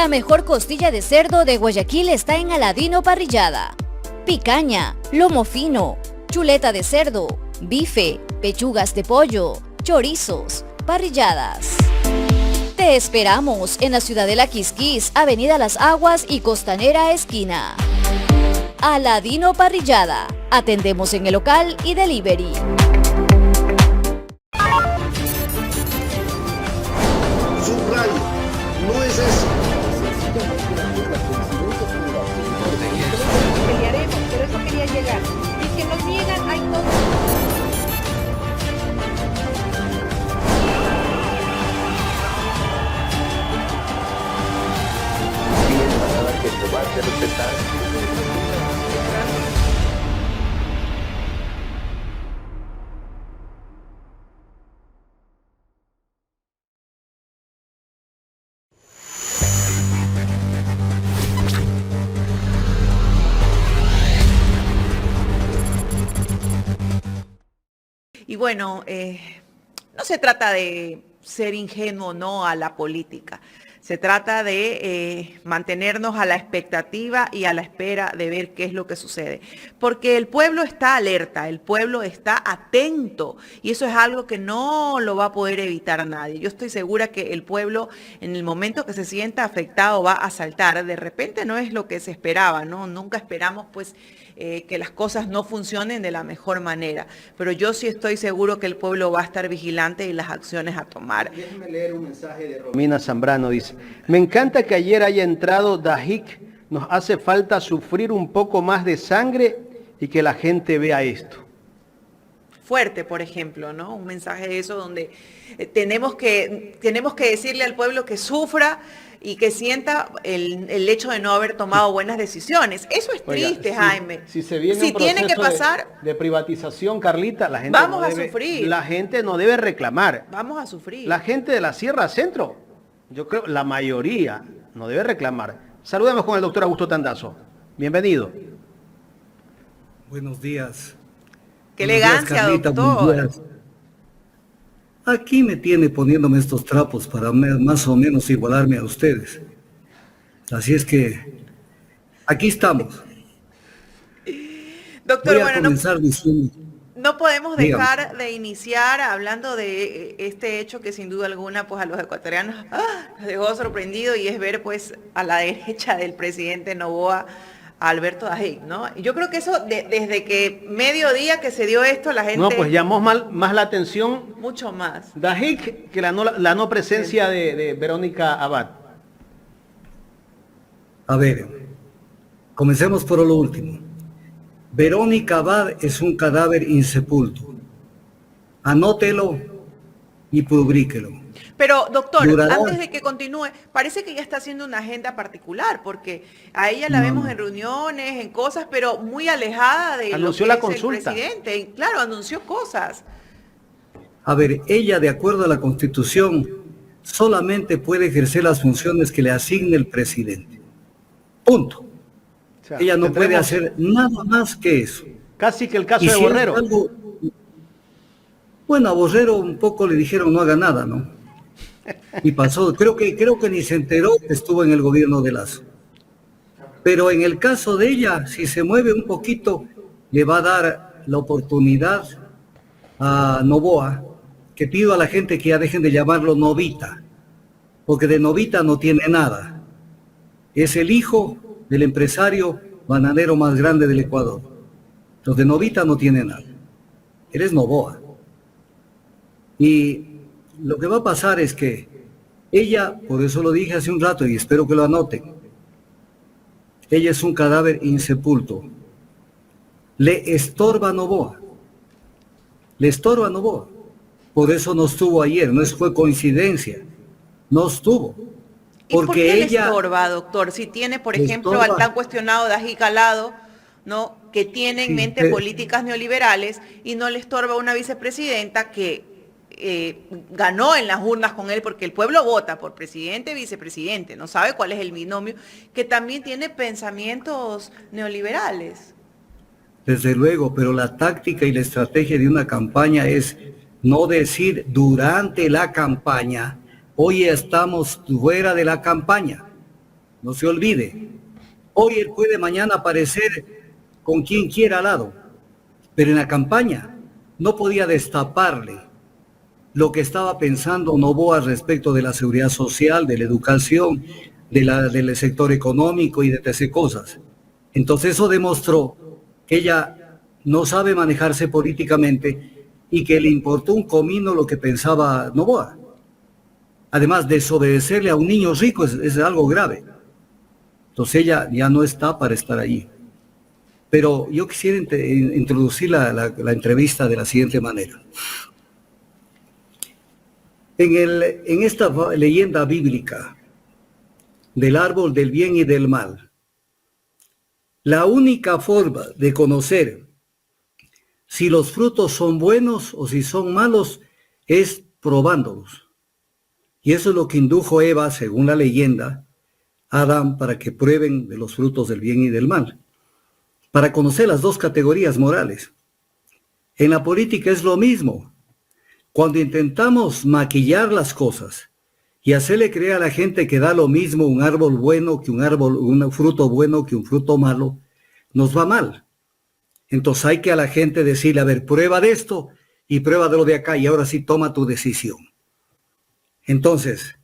La mejor costilla de cerdo de Guayaquil está en Aladino Parrillada. Picaña, lomo fino, chuleta de cerdo, bife, pechugas de pollo, chorizos, parrilladas. Te esperamos en la Ciudadela Quisquís, Avenida Las Aguas y Costanera Esquina. Aladino Parrillada. Atendemos en el local y delivery. Subrayo, no es eso. Pelearemos, pero eso quería llegar. Y que nos niegan, hay todo. Y bueno, no se trata de ser ingenuo no a la política. Se trata de mantenernos a la expectativa y a la espera de ver qué es lo que sucede. Porque el pueblo está alerta, el pueblo está atento y eso es algo que no lo va a poder evitar nadie. Yo estoy segura que el pueblo en el momento que se sienta afectado va a saltar. De repente no es lo que se esperaba, ¿no? Nunca esperamos pues que las cosas no funcionen de la mejor manera. Pero yo sí estoy seguro que el pueblo va a estar vigilante y las acciones a tomar. Déjeme leer un mensaje de Romina Zambrano, dice: me encanta que ayer haya entrado Dajik, nos hace falta sufrir un poco más de sangre y que la gente vea esto. Fuerte, por ejemplo, ¿no? Un mensaje de eso donde tenemos que decirle al pueblo que sufra y que sienta el hecho de no haber tomado buenas decisiones. Eso es triste, Oiga, Jaime. Si se viene si un proceso tiene que pasar, de privatización, Carlita, la gente vamos a sufrir. La gente no debe reclamar. Vamos a sufrir. La gente de la Sierra Centro, yo creo, la mayoría no debe reclamar. Saludemos con el doctor Augusto Tandazo. Bienvenido. Buenos días. Qué elegancia, Carlita, doctor. Aquí me tiene poniéndome estos trapos para más o menos igualarme a ustedes. Así es que aquí estamos. Doctor, Voy a bueno, comenzar diciendo... no podemos Dígame. dejar de iniciar hablando de este hecho que sin duda alguna pues a los ecuatorianos nos dejó sorprendido, y es ver pues a la derecha del presidente Noboa a Alberto Dajik, ¿no? Y yo creo que eso desde que mediodía que se dio esto, la gente... No, pues llamó más la atención mucho más. Dajik que la no presencia de Verónica Abad. A ver, comencemos por lo último. Verónica Abad es un cadáver insepulto. Anótelo y pubríquelo. Pero, doctor, Durará. antes de que continúe, parece que ella está haciendo una agenda particular, porque a ella la vemos en reuniones, en cosas, pero muy alejada de Anunció lo la que es consulta. el presidente. Y, claro, anunció cosas. A ver, ella, de acuerdo a la Constitución, solamente puede ejercer las funciones que le asigne el presidente. Punto. O sea, Ella no puede tendremos hacer nada más que eso. casi que el caso Y de si Borrero. Bueno, a Borrero un poco le dijeron no haga nada, ¿no? Y pasó, creo que ni se enteró que estuvo en el gobierno de Lazo. Pero en el caso de ella, si se mueve un poquito, le va a dar la oportunidad a Noboa, que pido a la gente que ya dejen de llamarlo Novita, porque de Novita no tiene nada. Es el hijo del empresario bananero más grande del Ecuador. Los de Novita no tiene nada. Eres Noboa. Y lo que va a pasar es que ella, por eso lo dije hace un rato y espero que lo anoten, ella es un cadáver insepulto. Le estorba a Noboa. Le estorba a Noboa. Por eso no estuvo ayer, no fue coincidencia. No estuvo. ¿Y por qué le ella estorba, doctor? Si tiene, por le ejemplo, estorba. al tan cuestionado Dajik al lado, ¿no? Que tiene en Sí, mente políticas neoliberales, y no le estorba una vicepresidenta que ganó en las urnas con él, porque el pueblo vota por presidente, vicepresidente, no sabe cuál es el binomio, que también tiene pensamientos neoliberales. Desde luego, pero la táctica y la estrategia de una campaña es no decir durante la campaña, hoy estamos fuera de la campaña. no se olvide. Hoy él puede mañana aparecer con quien quiera al lado, pero en la campaña no podía destaparle lo que estaba pensando Noboa respecto de la seguridad social, de la educación, del sector económico y de etc. cosas. Entonces eso demostró que ella no sabe manejarse políticamente y que le importó un comino lo que pensaba Noboa. Además, desobedecerle a un niño rico es algo grave. Entonces ella ya no está para estar allí. Pero yo quisiera introducir la entrevista de la siguiente manera. En esta leyenda bíblica del árbol del bien y del mal, la única forma de conocer si los frutos son buenos o si son malos es probándolos. Y eso es lo que indujo Eva, según la leyenda, a Adán para que prueben de los frutos del bien y del mal, para conocer las dos categorías morales. En la política es lo mismo. Cuando intentamos maquillar las cosas y hacerle creer a la gente que da lo mismo un árbol bueno que un fruto bueno que un fruto malo, nos va mal. Entonces hay que a la gente decirle, a ver, prueba de esto y prueba de lo de acá y ahora sí toma tu decisión. Entonces,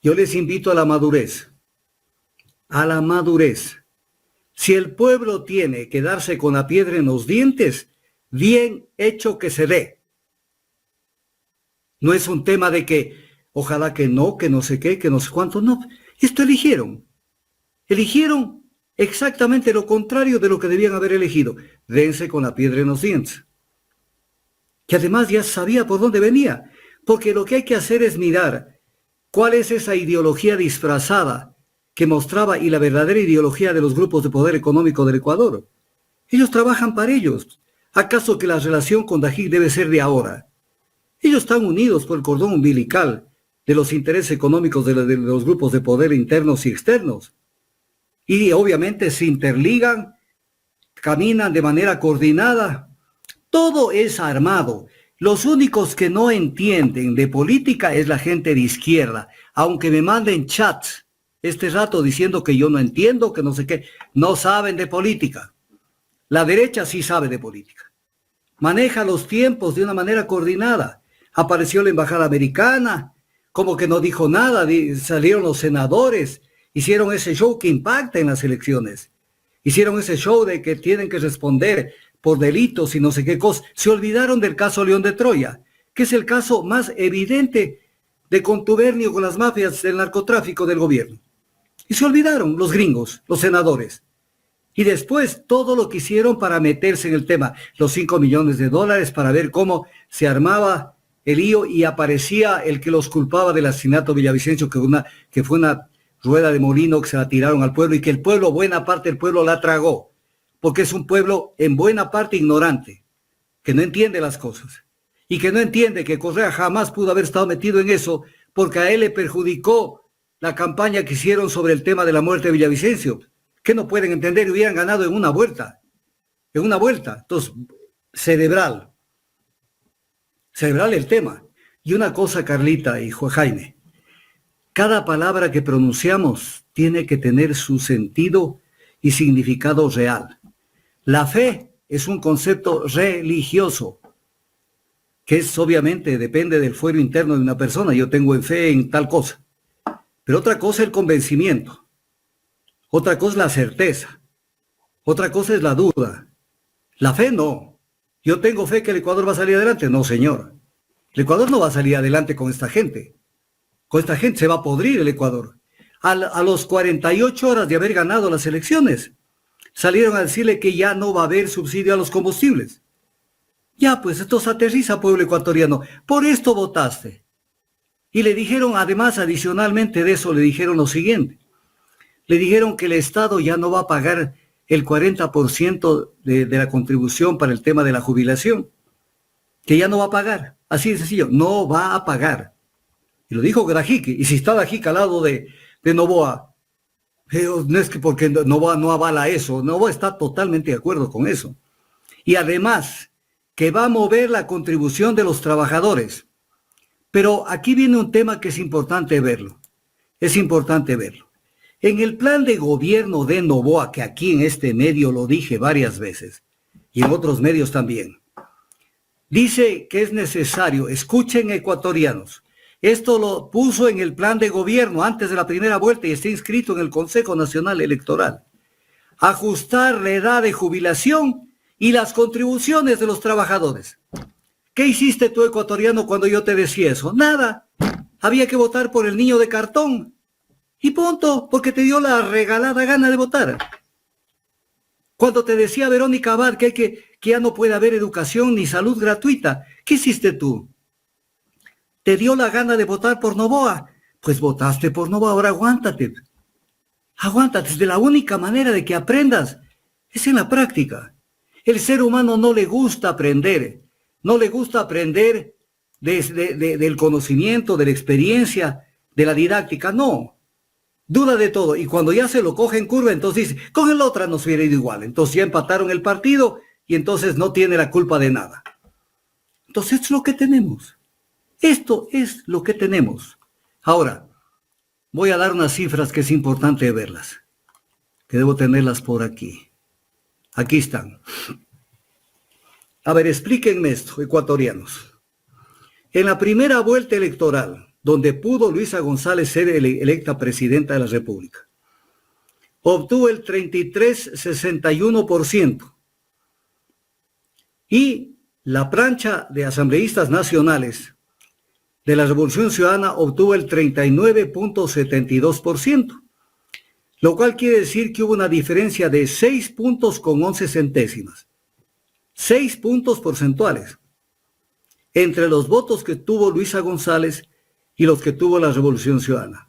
yo les invito a la madurez. A la madurez. Si el pueblo tiene que darse con la piedra en los dientes, bien hecho que se dé. No es un tema de que ojalá que no sé qué, que no sé cuánto, no. Esto eligieron. Eligieron exactamente lo contrario de lo que debían haber elegido. Dense con la piedra en los dientes. Que además ya sabía por dónde venía. Porque lo que hay que hacer es mirar cuál es esa ideología disfrazada que mostraba y la verdadera ideología de los grupos de poder económico del Ecuador. Ellos trabajan para ellos. ¿Acaso que la relación con Dajic debe ser de ahora? Ellos están unidos por el cordón umbilical de los intereses económicos de los grupos de poder internos y externos. Y obviamente se interligan, caminan de manera coordinada. Todo es armado. Los únicos que no entienden de política es la gente de izquierda, aunque me manden chats este rato diciendo que yo no entiendo, que no sé qué, no saben de política. La derecha sí sabe de política. Maneja los tiempos de una manera coordinada. Apareció la embajada americana, como que no dijo nada, salieron los senadores, hicieron ese show que impacta en las elecciones. Hicieron ese show de que tienen que responder por delitos y no sé qué cosa. Se olvidaron del caso León de Troya, que es el caso más evidente de contubernio con las mafias del narcotráfico del gobierno. Y se olvidaron los gringos, los senadores. Y después todo lo que hicieron para meterse en el tema, los $5 millones para ver cómo se armaba el lío y aparecía el que los culpaba del asesinato de Villavicencio, que fue una rueda de molino que se la tiraron al pueblo y que el pueblo, buena parte del pueblo la tragó, porque es un pueblo en buena parte ignorante, que no entiende las cosas y que no entiende que Correa jamás pudo haber estado metido en eso porque a él le perjudicó la campaña que hicieron sobre el tema de la muerte de Villavicencio, que no pueden entender y hubieran ganado en una vuelta. Entonces, cerebral el tema. Y una cosa, Carlita y Jaime, cada palabra que pronunciamos tiene que tener su sentido y significado real. La fe es un concepto religioso, que es obviamente, depende del fuero interno de una persona. Yo tengo fe en tal cosa. Pero otra cosa es el convencimiento. Otra cosa es la certeza. Otra cosa es la duda. La fe no. Yo tengo fe que el Ecuador va a salir adelante. No, señor. El Ecuador no va a salir adelante con esta gente. Con esta gente se va a podrir el Ecuador. A los 48 horas de haber ganado las elecciones, salieron a decirle que ya no va a haber subsidio a los combustibles. Ya, pues esto se aterriza, pueblo ecuatoriano. Por esto votaste. Y le dijeron, además, adicionalmente de eso, le dijeron lo siguiente. Le dijeron que el Estado ya no va a pagar el 40% de la contribución para el tema de la jubilación. Que ya no va a pagar. Así de sencillo, no va a pagar. Y lo dijo Dajic. Y si está Dajic al lado de Noboa, no es que porque Noboa no avala eso. Noboa está totalmente de acuerdo con eso. Y además, que va a mover la contribución de los trabajadores. Pero aquí viene un tema que es importante verlo. Es importante verlo. En el plan de gobierno de Noboa, que aquí en este medio lo dije varias veces, y en otros medios también, dice que es necesario, escuchen ecuatorianos, esto lo puso en el plan de gobierno antes de la primera vuelta y está inscrito en el Consejo Nacional Electoral, ajustar la edad de jubilación y las contribuciones de los trabajadores. ¿Qué hiciste tú, ecuatoriano, cuando yo te decía eso? Nada. Había que votar por el niño de cartón. Y punto, porque te dio la regalada gana de votar. Cuando te decía Verónica Abad que ya no puede haber educación ni salud gratuita, ¿qué hiciste tú? ¿Te dio la gana de votar por Noboa? Pues votaste por Noboa, ahora aguántate. Aguántate, de la única manera de que aprendas es en la práctica. El ser humano no le gusta aprender, no le gusta aprender del conocimiento, de la experiencia, de la didáctica, no. Duda de todo, y cuando ya se lo coge en curva, entonces dice, con el otra nos hubiera ido igual. Entonces ya empataron el partido y entonces no tiene la culpa de nada. Entonces esto es lo que tenemos. Esto es lo que tenemos. Ahora, voy a dar unas cifras que es importante verlas, que debo tenerlas por aquí. Aquí están. A ver, explíquenme esto, ecuatorianos. En la primera vuelta electoral, donde pudo Luisa González ser electa presidenta de la República, obtuvo el 33,61%. Y la plancha de asambleístas nacionales de la Revolución Ciudadana obtuvo el 39,72%, lo cual quiere decir que hubo una diferencia de 6 puntos con 11 centésimas. 6 puntos porcentuales entre los votos que tuvo Luisa González y los que tuvo la Revolución Ciudadana.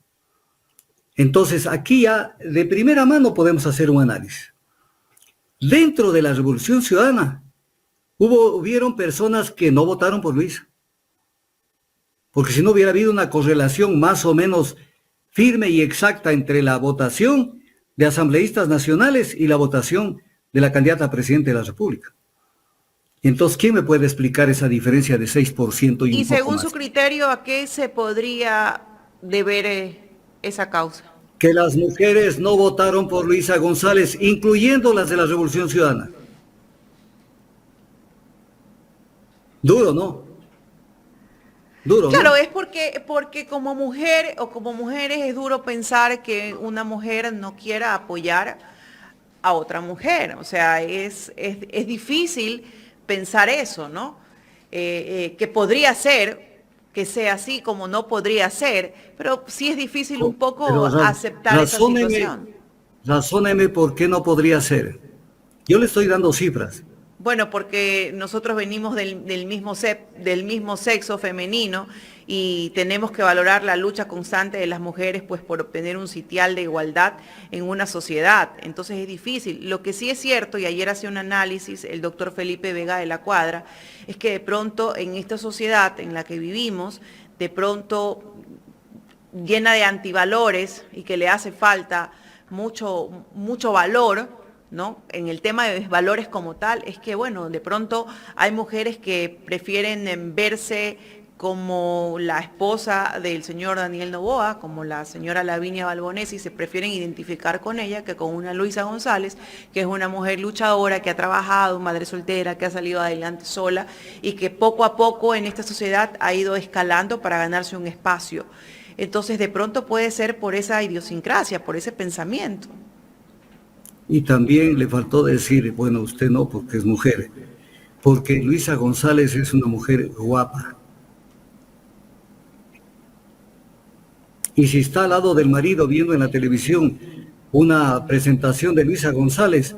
Entonces, aquí ya de primera mano podemos hacer un análisis. Dentro de la Revolución Ciudadana hubieron personas que no votaron por Luisa, porque si no hubiera habido una correlación más o menos firme y exacta entre la votación de asambleístas nacionales y la votación de la candidata a presidente de la República. Entonces, ¿quién me puede explicar esa diferencia de 6% y un poco según más? su criterio, ¿a qué se podría deber esa causa? Que las mujeres no votaron por Luisa González, incluyendo las de la Revolución Ciudadana. Duro, ¿no? Duro, Claro, ¿no? es porque como mujer o como mujeres es duro pensar que una mujer no quiera apoyar a otra mujer. O sea, es difícil pensar eso, ¿no? Que podría ser, que sea así como no podría ser, pero sí es difícil un poco Pero aceptar esa situación. Razóneme por qué no podría ser. Yo le estoy dando cifras. Bueno, porque nosotros venimos del mismo sexo femenino y tenemos que valorar la lucha constante de las mujeres pues por obtener un sitial de igualdad en una sociedad. Entonces es difícil. Lo que sí es cierto, y ayer hacía un análisis el doctor Felipe Vega de la Cuadra, es que de pronto en esta sociedad en la que vivimos, de pronto llena de antivalores y que le hace falta mucho valor, ¿no? En el tema de valores como tal, es que, bueno, de pronto hay mujeres que prefieren verse como la esposa del señor Daniel Noboa, como la señora Lavinia Balbonesi, se prefieren identificar con ella que con una Luisa González, que es una mujer luchadora, que ha trabajado, madre soltera, que ha salido adelante sola y que poco a poco en esta sociedad ha ido escalando para ganarse un espacio. Entonces, de pronto puede ser por esa idiosincrasia, por ese pensamiento. Y también le faltó decir, bueno, usted no, porque es mujer, porque Luisa González es una mujer guapa. Y si está al lado del marido viendo en la televisión una presentación de Luisa González,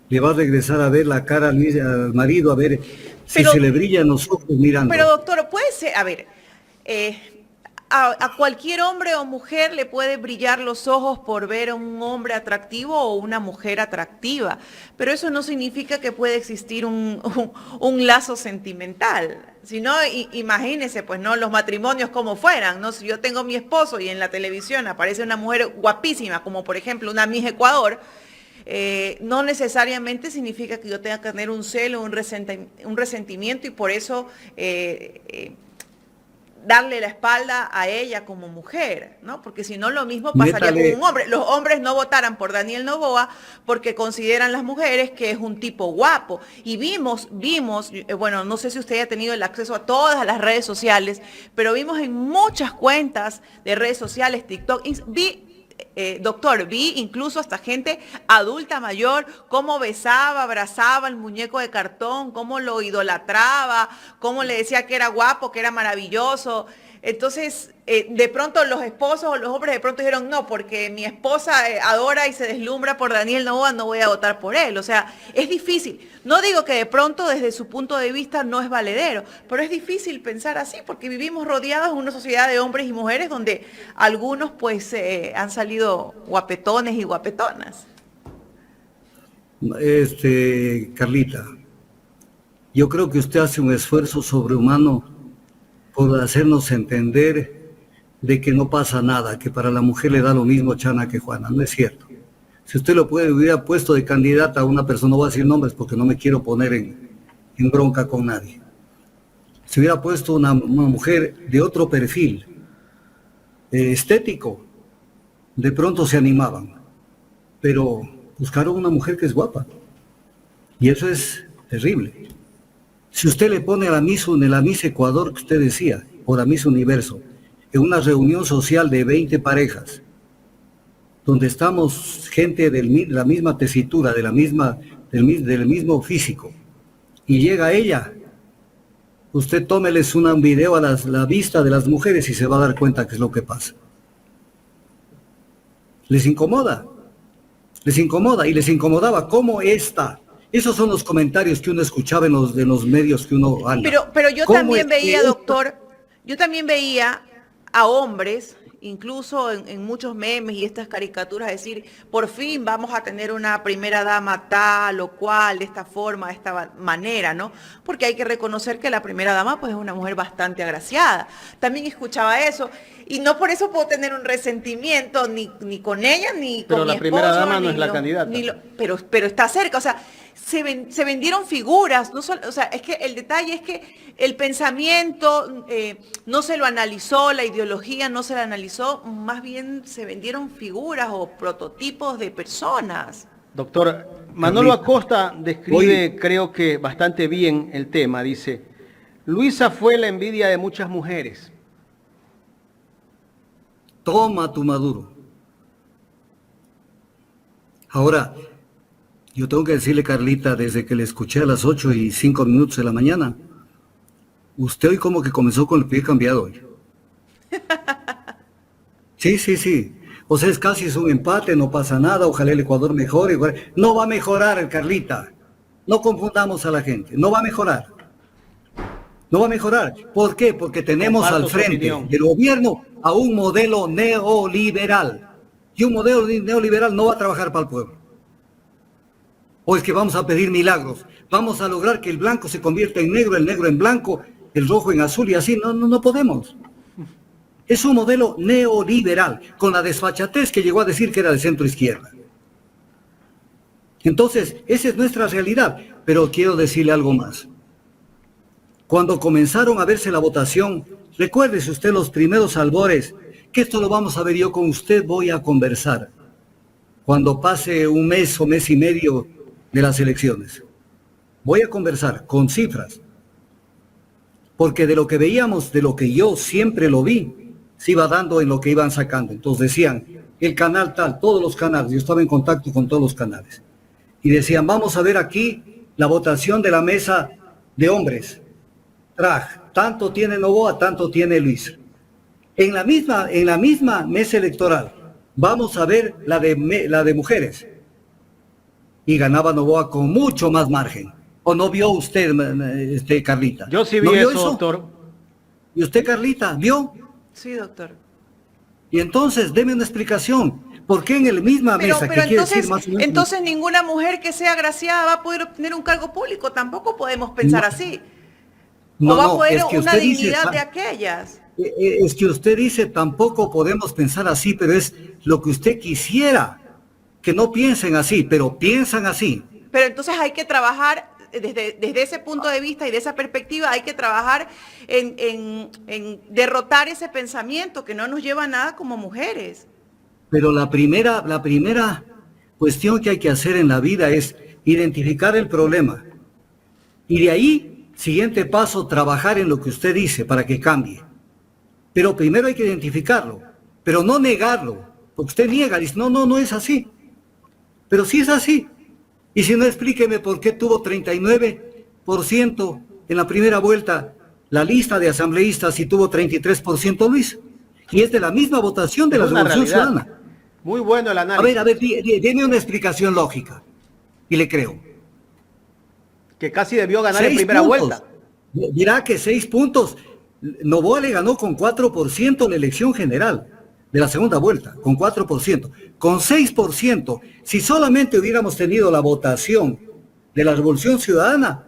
le va a regresar a ver la cara al marido, a ver si se le brillan los ojos mirando. Pero doctor, puede ser, a ver, a cualquier hombre o mujer le puede brillar los ojos por ver a un hombre atractivo o una mujer atractiva, pero eso no significa que pueda existir un lazo sentimental. Si no, imagínese, pues no, los matrimonios como fueran, ¿no? Si yo tengo mi esposo y en la televisión aparece una mujer guapísima, como por ejemplo una Miss Ecuador, no necesariamente significa que yo tenga que tener un celo, un resentimiento y por eso darle la espalda a ella como mujer, ¿no? Porque si no, lo mismo pasaría Métale. con un hombre. Los hombres no votaran por Daniel Noboa porque consideran las mujeres que es un tipo guapo. Y vimos, bueno, no sé si usted ha tenido el acceso a todas las redes sociales, pero vimos en muchas cuentas de redes sociales, TikTok, doctor, vi incluso hasta gente adulta mayor, cómo besaba, abrazaba el muñeco de cartón, cómo lo idolatraba, cómo le decía que era guapo, que era maravilloso. Entonces, de pronto los esposos o los hombres de pronto dijeron, no, porque mi esposa adora y se deslumbra por Daniel Noboa, no voy a votar por él. O sea, es difícil. No digo que de pronto desde su punto de vista no es valedero, pero es difícil pensar así porque vivimos rodeados en una sociedad de hombres y mujeres donde algunos pues han salido guapetones y guapetonas. Carlita, yo creo que usted hace un esfuerzo sobrehumano por hacernos entender de que no pasa nada, que para la mujer le da lo mismo Chana que Juana. No es cierto. Si usted lo hubiera puesto de candidata a una persona, no voy a decir nombres porque no me quiero poner en bronca con nadie. Si hubiera puesto una mujer de otro perfil, estético, de pronto se animaban. Pero buscaron una mujer que es guapa. Y eso es terrible. Si usted le pone a la Miss Ecuador que usted decía, o la Miss Universo, en una reunión social de 20 parejas, donde estamos gente de la misma tesitura, del mismo físico, y llega ella, usted tómeles un video a la vista de las mujeres y se va a dar cuenta qué es lo que pasa. Les incomoda y les incomodaba cómo esta. Esos son los comentarios que uno escuchaba en los medios que uno anda. Pero yo también veía, doctor, yo también veía a hombres, incluso en muchos memes y estas caricaturas, decir, por fin vamos a tener una primera dama tal o cual, de esta forma, de esta manera, ¿no? Porque hay que reconocer que la primera dama pues es una mujer bastante agraciada. También escuchaba eso. Y no por eso puedo tener un resentimiento ni con ella ni con mi esposo. Pero la primera dama no es la candidata. Pero está cerca, o sea, se vendieron figuras, no solo, o sea, es que el detalle es que el pensamiento no se lo analizó, la ideología no se la analizó, más bien se vendieron figuras o prototipos de personas. Doctor, Manolo Acosta describe, creo que bastante bien el tema, dice, Luisa fue la envidia de muchas mujeres. Toma tu Maduro. Ahora, yo tengo que decirle, Carlita, desde que le escuché a las 8:05 de la mañana, usted hoy como que comenzó con el pie cambiado hoy. Sí. O sea, es un empate, no pasa nada, ojalá el Ecuador mejore. No va a mejorar, Carlita. No confundamos a la gente, no va a mejorar. No va a mejorar. ¿Por qué? Porque tenemos al frente del gobierno a un modelo neoliberal. Y un modelo neoliberal no va a trabajar para el pueblo. O es que vamos a pedir milagros. Vamos a lograr que el blanco se convierta en negro, el negro en blanco, el rojo en azul y así. No podemos. Es un modelo neoliberal, con la desfachatez que llegó a decir que era de centro izquierda. Entonces, esa es nuestra realidad. Pero quiero decirle algo más. Cuando comenzaron a verse la votación, recuérdese usted los primeros albores, que esto lo vamos a ver yo con usted, voy a conversar. Cuando pase un mes o mes y medio de las elecciones. Voy a conversar con cifras. Porque de lo que veíamos, de lo que yo siempre lo vi, se iba dando en lo que iban sacando. Entonces decían, el canal tal, todos los canales, yo estaba en contacto con todos los canales. Y decían, vamos a ver aquí la votación de la mesa de hombres. Tanto tiene Noboa, tanto tiene Luis. En la misma mesa electoral, vamos a ver la de mujeres. Y ganaba Noboa con mucho más margen. ¿O no vio usted, Carlita? Yo sí vi eso, doctor. ¿Y usted, Carlita, vio? Sí, doctor. Y entonces, deme una explicación. ¿Por qué en la misma mesa, que quiere decir más o menos? Entonces ninguna mujer que sea agraciada va a poder obtener un cargo público. Tampoco podemos pensar así. ¿O va a poder una dignidad de aquellas? Es que usted dice, tampoco podemos pensar así, pero es lo que usted quisiera. Que no piensen así, pero piensan así. Pero entonces hay que trabajar desde ese punto de vista y de esa perspectiva, hay que trabajar en derrotar ese pensamiento que no nos lleva a nada como mujeres. Pero la primera cuestión que hay que hacer en la vida es identificar el problema. Y de ahí, siguiente paso, trabajar en lo que usted dice para que cambie. Pero primero hay que identificarlo, pero no negarlo. Porque usted niega, dice, no es así. Pero sí es así. Y si no, explíqueme por qué tuvo 39% en la primera vuelta la lista de asambleístas y tuvo 33% Luis. Y es de la misma votación de la Revolución Ciudadana. Muy bueno el análisis. A ver, deme una explicación lógica. Y le creo. Que casi debió ganar en primera vuelta. Dirá que 6 puntos. Noboa le ganó con 4% la elección general de la segunda vuelta, con 4%. Con 6%, si solamente hubiéramos tenido la votación de la Revolución Ciudadana,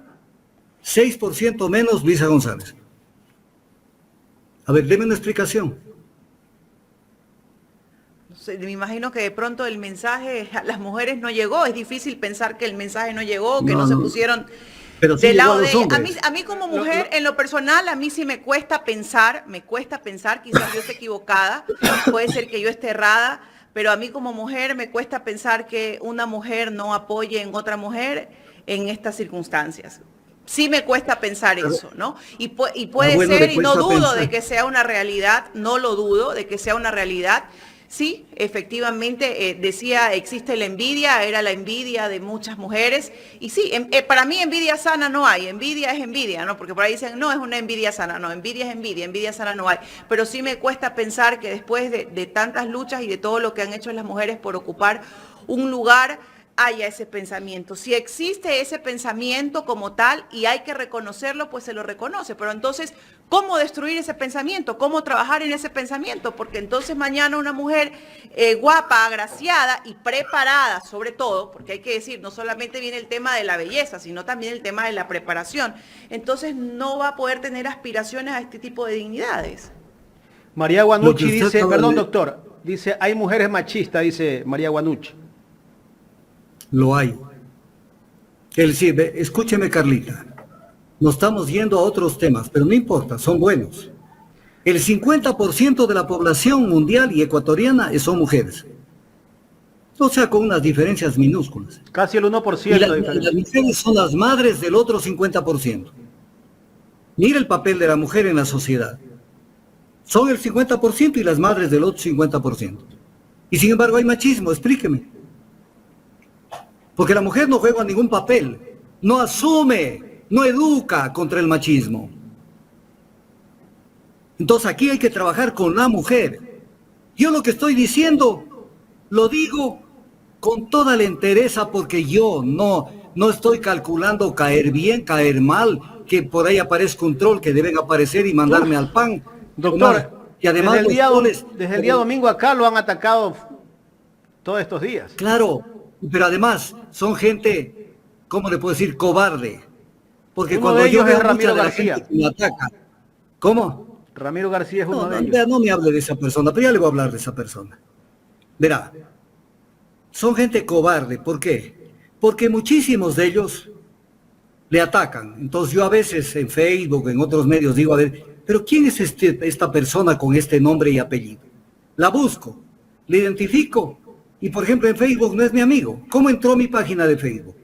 6% menos Luisa González. A ver, deme una explicación. Me imagino que de pronto el mensaje a las mujeres no llegó. Es difícil pensar que el mensaje no llegó, que no se pusieron pero sí del lado de ella. A mí como mujer, en lo personal, a mí sí me cuesta pensar, quizás yo esté equivocada, puede ser que yo esté errada, pero a mí como mujer me cuesta pensar que una mujer no apoye en otra mujer en estas circunstancias. Sí me cuesta pensar eso, ¿no? Y puede ser, y no dudo de que sea una realidad, no lo dudo de que sea una realidad. Sí, efectivamente, decía, existe la envidia, era la envidia de muchas mujeres. Y sí, para mí envidia sana no hay, envidia es envidia, ¿no? Porque por ahí dicen, no, es una envidia sana, no, envidia es envidia sana no hay. Pero sí me cuesta pensar que después de tantas luchas y de todo lo que han hecho las mujeres por ocupar un lugar, haya ese pensamiento. Si existe ese pensamiento como tal y hay que reconocerlo, pues se lo reconoce. Pero entonces, ¿cómo destruir ese pensamiento? ¿Cómo trabajar en ese pensamiento? Porque entonces mañana una mujer guapa, agraciada y preparada, sobre todo, porque hay que decir, no solamente viene el tema de la belleza, sino también el tema de la preparación. Entonces no va a poder tener aspiraciones a este tipo de dignidades. María Guanucci dice, perdón doctor, dice, hay mujeres machistas, dice María Guanucci. Lo hay. Escúcheme, Carlita. Nos estamos yendo a otros temas, pero no importa, son buenos. El 50% de la población mundial y ecuatoriana son mujeres. O sea, con unas diferencias minúsculas. Casi el 1% y de diferencia. las mujeres son las madres del otro 50%. Mira el papel de la mujer en la sociedad. Son el 50% y las madres del otro 50%. Y sin embargo hay machismo, explíqueme. Porque la mujer no juega ningún papel, no asume, no educa contra el machismo. Entonces aquí hay que trabajar con la mujer. Yo lo que estoy diciendo, lo digo con toda la entereza porque yo no estoy calculando caer bien, caer mal, que por ahí aparezca un troll que deben aparecer y mandarme al pan. Doctor, y además desde el día domingo acá lo han atacado todos estos días. Claro. Pero además son gente, ¿cómo le puedo decir? Cobarde. Porque uno cuando de ellos yo veo es Ramiro mucha de la García. gente que me ataca, ¿cómo? Ramiro García es uno de ellos. No me hable de esa persona, pero ya le voy a hablar de esa persona. Verá, son gente cobarde. ¿Por qué? Porque muchísimos de ellos le atacan. Entonces yo a veces en Facebook, en otros medios digo, a ver, pero ¿quién es esta persona con este nombre y apellido? La busco, la identifico. Y por ejemplo en Facebook no es mi amigo. ¿Cómo entró a mi página de Facebook?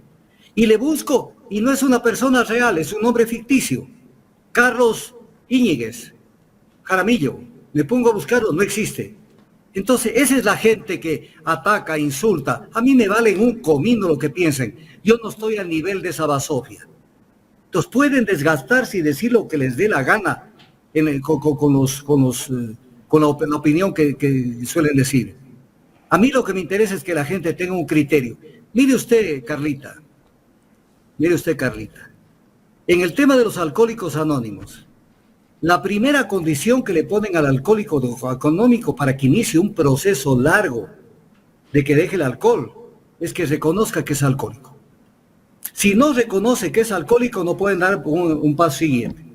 Y le busco y no es una persona real, es un nombre ficticio. Carlos Íñiguez, Jaramillo. Me pongo a buscarlo, no existe. Entonces esa es la gente que ataca, insulta. A mí me valen un comino lo que piensen. Yo no estoy al nivel de esa basofia. Entonces pueden desgastarse y decir lo que les dé la gana con la opinión que suelen decir. A mí lo que me interesa es que la gente tenga un criterio. Mire usted, Carlita. En el tema de los alcohólicos anónimos, la primera condición que le ponen al alcohólico anónimo para que inicie un proceso largo de que deje el alcohol es que reconozca que es alcohólico. Si no reconoce que es alcohólico, no pueden dar un paso siguiente.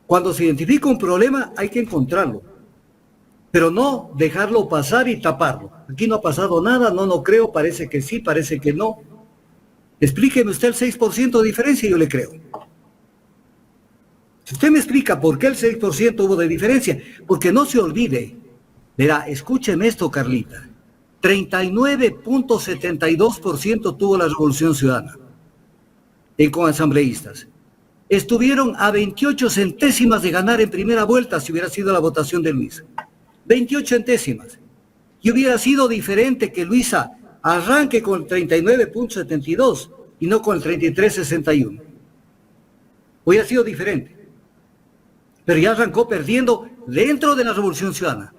Cuando se identifica un problema, hay que encontrarlo. Pero no dejarlo pasar y taparlo. Aquí no ha pasado nada, no creo, parece que sí, parece que no. Explíqueme usted el 6% de diferencia y yo le creo. Si usted me explica por qué el 6% hubo de diferencia, porque no se olvide, verá, escúcheme esto, Carlita, 39.72% tuvo la Revolución Ciudadana con asambleístas. Estuvieron a 28 centésimas de ganar en primera vuelta si hubiera sido la votación de Luisa. 28 centésimas. Y hubiera sido diferente que Luisa arranque con el 39.72 y no con el 33.61. Hubiera sido diferente. Pero ya arrancó perdiendo dentro de la Revolución Ciudadana.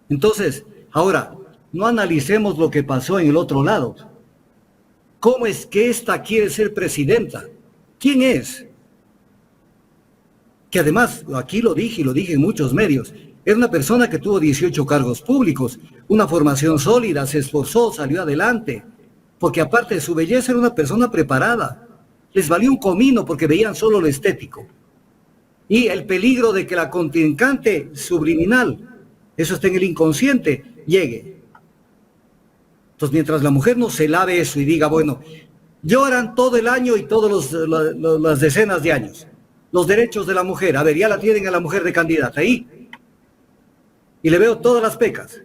Entonces, ahora, no analicemos lo que pasó en el otro lado. ¿Cómo es que esta quiere ser presidenta? ¿Quién es? Que además, aquí lo dije y lo dije en muchos medios, era una persona que tuvo 18 cargos públicos, una formación sólida, se esforzó, salió adelante, porque aparte de su belleza era una persona preparada. Les valió un comino porque veían solo lo estético. Y el peligro de que la contrincante subliminal, eso está en el inconsciente, llegue. Entonces, mientras la mujer no se lave eso y diga, bueno, lloran todo el año y todas las decenas de años. Los derechos de la mujer, a ver, ya la tienen a la mujer de candidata ahí. Y le veo todas las pecas.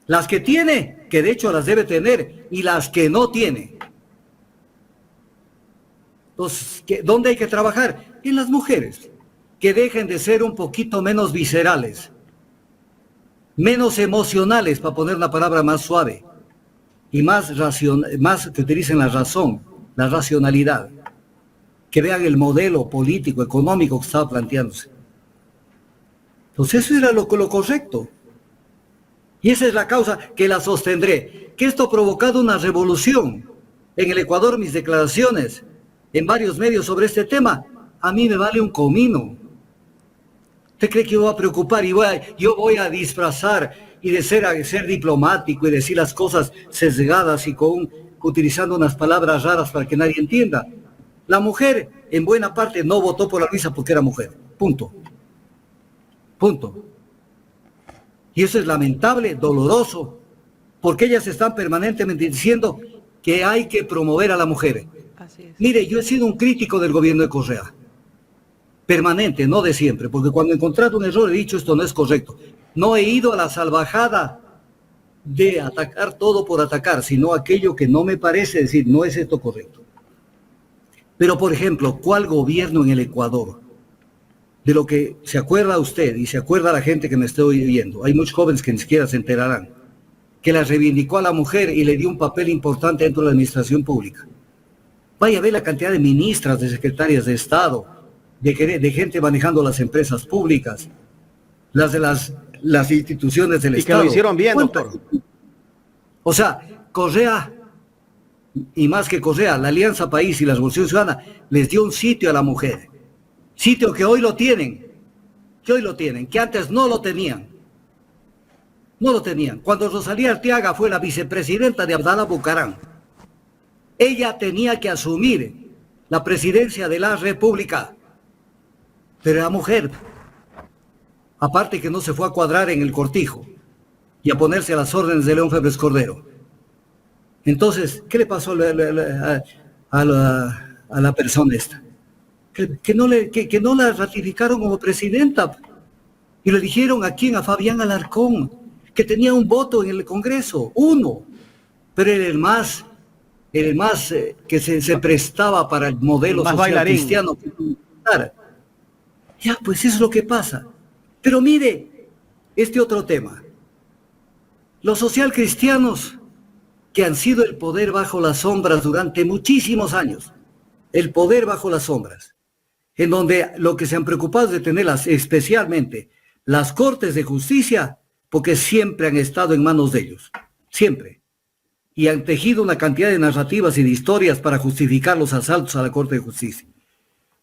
Las que tiene, que de hecho las debe tener, y las que no tiene. Entonces, ¿dónde hay que trabajar? En las mujeres, que dejen de ser un poquito menos viscerales, menos emocionales, para poner una palabra más suave, y más que utilicen la razón, la racionalidad, que vean el modelo político, económico que estaba planteándose. Entonces eso era lo correcto. Y esa es la causa que la sostendré, que esto ha provocado una revolución en el Ecuador. Mis declaraciones en varios medios sobre este tema, a mí me vale un comino. ¿Usted cree que yo voy a preocupar y yo voy a disfrazar y de ser diplomático y decir las cosas sesgadas y utilizando unas palabras raras para que nadie entienda? La mujer, en buena parte, no votó por la Luisa porque era mujer. Punto. Punto. Y eso es lamentable, doloroso, porque ellas están permanentemente diciendo que hay que promover a la mujer. Así es. Mire, yo he sido un crítico del gobierno de Correa. Permanente, no de siempre, porque cuando he encontrado un error he dicho esto no es correcto. No he ido a la salvajada de atacar todo por atacar, sino aquello que no me parece, decir, no es esto correcto. Pero, por ejemplo, ¿cuál gobierno en el Ecuador? De lo que se acuerda usted y se acuerda la gente que me esté oyendo, hay muchos jóvenes que ni siquiera se enterarán, que la reivindicó a la mujer y le dio un papel importante dentro de la administración pública. Vaya a ver la cantidad de ministras, de secretarias de Estado, de gente manejando las empresas públicas, las de las instituciones del Estado. Y que lo hicieron bien, doctor. O sea, Correa, y más que Correa, la Alianza País y la Revolución Ciudadana, les dio un sitio a la mujer. Sitio que hoy lo tienen, que antes no lo tenían. No lo tenían. Cuando Rosalía Arteaga fue la vicepresidenta de Abdalá Bucaram, ella tenía que asumir la presidencia de la República. Pero era mujer. Aparte que no se fue a cuadrar en el cortijo y a ponerse a las órdenes de León Febres Cordero. Entonces, ¿qué le pasó a la persona esta? Que no la ratificaron como presidenta. Y le dijeron a quién, a Fabián Alarcón, que tenía un voto en el Congreso, uno. Pero era el más que se prestaba para el modelo social cristiano. Ya, pues eso es lo que pasa. Pero mire, este otro tema. Los socialcristianos que han sido el poder bajo las sombras durante muchísimos años, el poder bajo las sombras, en donde lo que se han preocupado es de tenerlas, especialmente las cortes de justicia, porque siempre han estado en manos de ellos, siempre. Y han tejido una cantidad de narrativas y de historias para justificar los asaltos a la Corte de Justicia.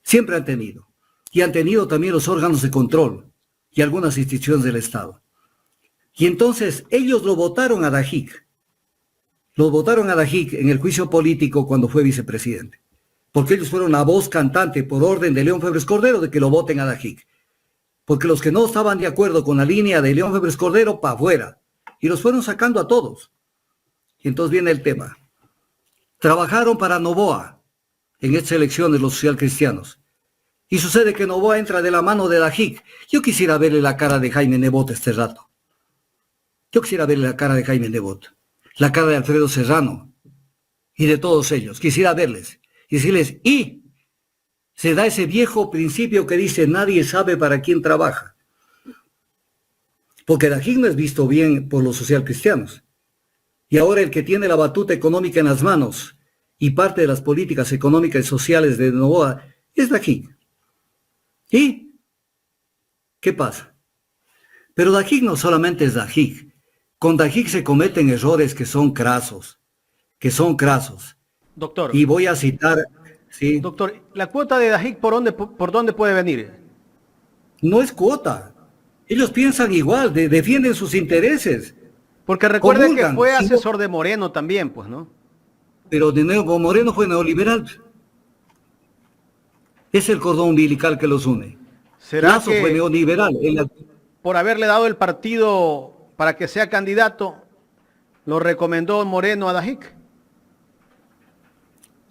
Siempre han tenido. Y han tenido también los órganos de control y algunas instituciones del Estado. Y entonces ellos lo votaron a Dajic. Lo votaron a Dajic en el juicio político cuando fue vicepresidente. Porque ellos fueron la voz cantante por orden de León Febres Cordero de que lo voten a Dajic. Porque los que no estaban de acuerdo con la línea de León Febres Cordero, para afuera. Y los fueron sacando a todos. Y entonces viene el tema. Trabajaron para Noboa en estas elecciones los socialcristianos. Y sucede que Noboa entra de la mano de Dajic. Yo quisiera verle la cara de Jaime Nebot este rato. Yo quisiera verle la cara de Jaime Nebot, la cara de Alfredo Serrano y de todos ellos. Quisiera verles y decirles, y se da ese viejo principio que dice nadie sabe para quién trabaja. Porque Dajic no es visto bien por los socialcristianos. Y ahora el que tiene la batuta económica en las manos y parte de las políticas económicas y sociales de Noboa es Dajic. ¿Y qué pasa? Pero Dajic no solamente es Dajic. Con Dajic se cometen errores que son crasos. Doctor. Y voy a citar, ¿sí? Doctor, ¿la cuota de Dajic por dónde puede venir? No es cuota. Ellos piensan igual, defienden sus intereses. Porque recuerde Comulgan, que fue ¿sí? asesor de Moreno también, pues, ¿no? Pero de nuevo, Moreno fue neoliberal. Es el cordón umbilical que los une. ¿Será Lazo que fue neoliberal. por haberle dado el partido para que sea candidato, lo recomendó Moreno a Dajic?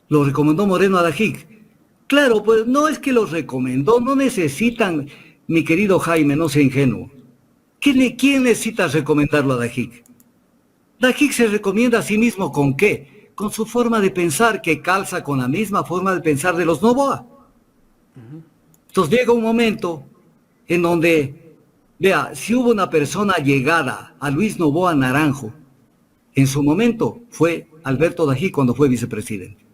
Lo recomendó Moreno a Dajic. Claro, pues no es que los recomendó, no necesitan, mi querido Jaime, no sea ingenuo. ¿Quién necesita recomendarlo a Dajic? Dajic se recomienda a sí mismo ¿con qué? Con su forma de pensar que calza con la misma forma de pensar de los Noboa. Entonces llega un momento en donde, vea, si hubo una persona llegada a Luis Noboa Naranjo, en su momento fue Alberto Dajic cuando fue vicepresidente.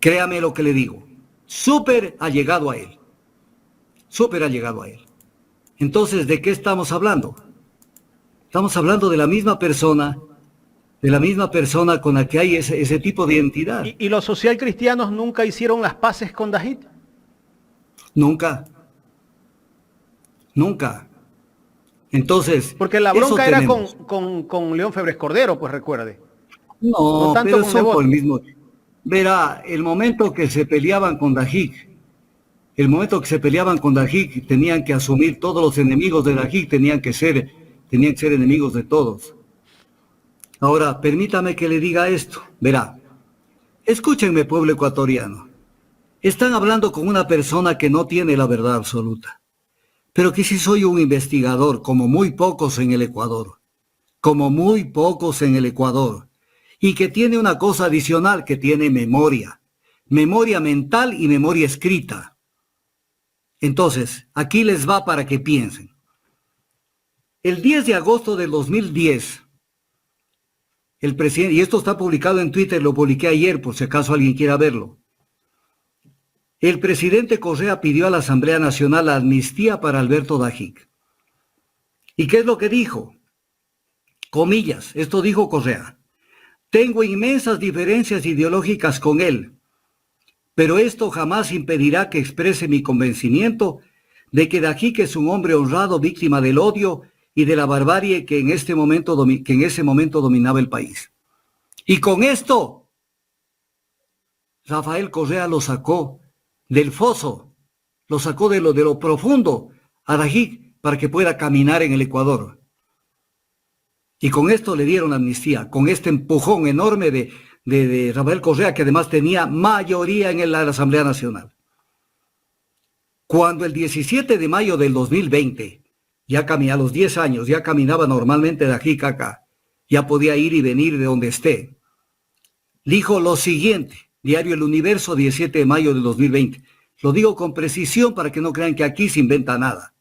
Créame lo que le digo, súper allegado a él. Entonces, ¿de qué estamos hablando? Estamos hablando de la misma persona con la que hay ese tipo de identidad. ¿Y los socialcristianos nunca hicieron las paces con Dajic? Nunca. Entonces, porque la bronca era con León Febres Cordero, pues recuerde. No, tanto pero con son Nebot. por el mismo. Verá, el momento que se peleaban con Dajic, tenían que asumir todos los enemigos de Dajic, tenían que ser enemigos de todos. Ahora, permítame que le diga esto. Verá, escúchenme, pueblo ecuatoriano. Están hablando con una persona que no tiene la verdad absoluta, pero que sí soy un investigador, como muy pocos en el Ecuador, y que tiene una cosa adicional, que tiene memoria mental y memoria escrita. Entonces, aquí les va para que piensen. El 10 de agosto del 2010, el presidente, y esto está publicado en Twitter, lo publiqué ayer por si acaso alguien quiera verlo, el presidente Correa pidió a la Asamblea Nacional la amnistía para Alberto Dajic. ¿Y qué es lo que dijo? Comillas, esto dijo Correa. Tengo inmensas diferencias ideológicas con él, pero esto jamás impedirá que exprese mi convencimiento de que Dajic es un hombre honrado, víctima del odio y de la barbarie que en ese momento dominaba el país. Y con esto, Rafael Correa lo sacó del foso, lo sacó de lo profundo a Dajic para que pueda caminar en el Ecuador. Y con esto le dieron amnistía, con este empujón enorme de Rafael Correa, que además tenía mayoría en la Asamblea Nacional. Cuando el 17 de mayo del 2020, a los 10 años, ya caminaba normalmente Dajic acá, ya podía ir y venir de donde esté, dijo lo siguiente, diario El Universo, 17 de mayo del 2020. Lo digo con precisión para que no crean que aquí se inventa nada.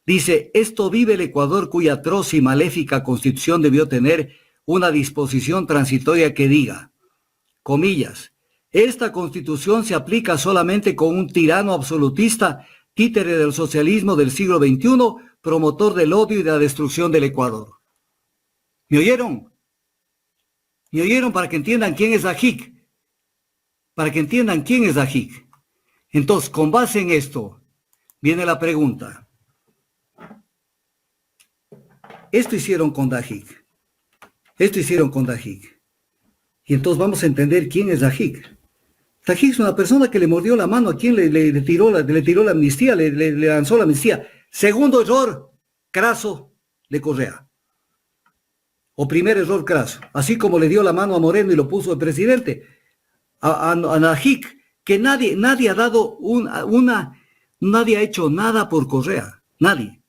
Dice, esto vive el Ecuador cuya atroz y maléfica constitución debió tener una disposición transitoria que diga, comillas, esta constitución se aplica solamente con un tirano absolutista, títere del socialismo del siglo XXI, promotor del odio y de la destrucción del Ecuador. ¿Me oyeron? ¿Me oyeron para que entiendan quién es Dajic? Entonces, con base en esto, viene la pregunta. Esto hicieron con Dajic. Y entonces vamos a entender quién es Dajic. Dajic es una persona que le mordió la mano a quien le tiró la amnistía, le lanzó la amnistía. Segundo error craso de Correa. o primer error craso, así como le dio la mano a Moreno y lo puso de presidente, a Najic, que nadie ha dado nadie ha hecho nada por Correa, nadie,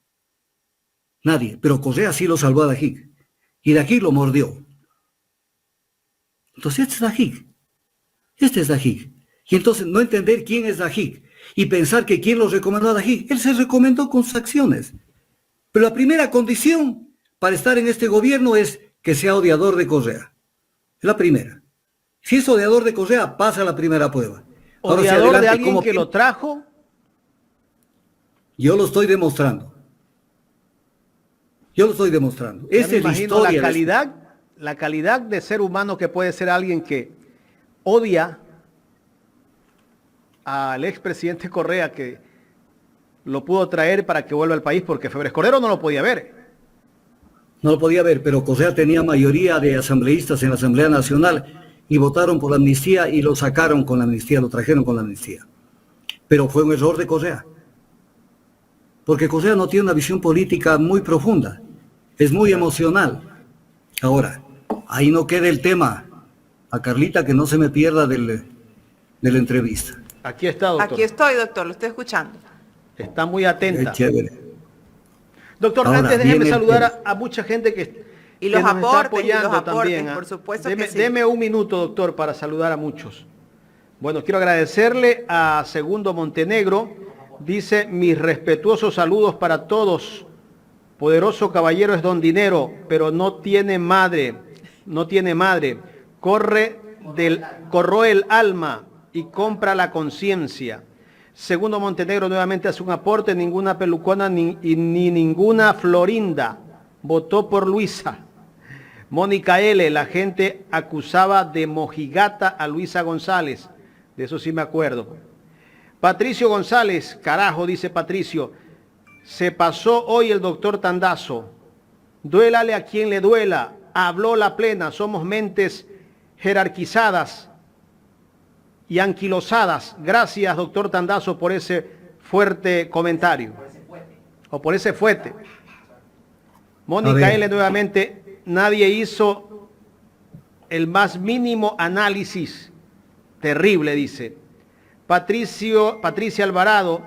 pero Correa sí lo salvó a Najic, y Najic lo mordió. Entonces este es Najic, y entonces no entender quién es Najic, y pensar que quién lo recomendó a Najic, él se recomendó con sus acciones, pero la primera condición para estar en este gobierno es que sea odiador de Correa. Es la primera. Si es odiador de Correa, pasa la primera prueba. Ahora, ¿Odiador de alguien que lo trajo? Yo lo estoy demostrando. Esa es la historia. La calidad de ser humano que puede ser alguien que odia al expresidente Correa, que lo pudo traer para que vuelva al país, porque Febres Cordero no lo podía ver. No lo podía ver, pero Correa tenía mayoría de asambleístas en la Asamblea Nacional y votaron por la amnistía y lo sacaron con la amnistía, lo trajeron con la amnistía. Pero fue un error de Correa. Porque Correa no tiene una visión política muy profunda, es muy emocional. Ahora, ahí no queda el tema. A Carlita que no se me pierda de la entrevista. Aquí está, doctor. Aquí estoy, doctor, lo estoy escuchando. Está muy atenta. Qué chévere. Doctor, Ahora, antes déjeme viene saludar a mucha gente que los nos está aportes, apoyando también. por supuesto deme, que sí. Deme un minuto, doctor, para saludar a muchos. Bueno, quiero agradecerle a Segundo Montenegro. Dice, mis respetuosos saludos para todos. Poderoso caballero es don dinero, pero no tiene madre. Corroe el alma y compra la conciencia. Segundo Montenegro nuevamente hace un aporte, ninguna pelucona ni ninguna Florinda votó por Luisa. Mónica L., la gente acusaba de mojigata a Luisa González, de eso sí me acuerdo. Patricio González, carajo, dice Patricio, se pasó hoy el doctor Tandazo, duélale a quien le duela, habló la plena, somos mentes jerarquizadas y anquilosadas. Gracias, doctor Tandazo, por ese fuerte comentario. O por ese fuete. Mónica L. nuevamente, nadie hizo el más mínimo análisis. Terrible, dice. Patricia Alvarado,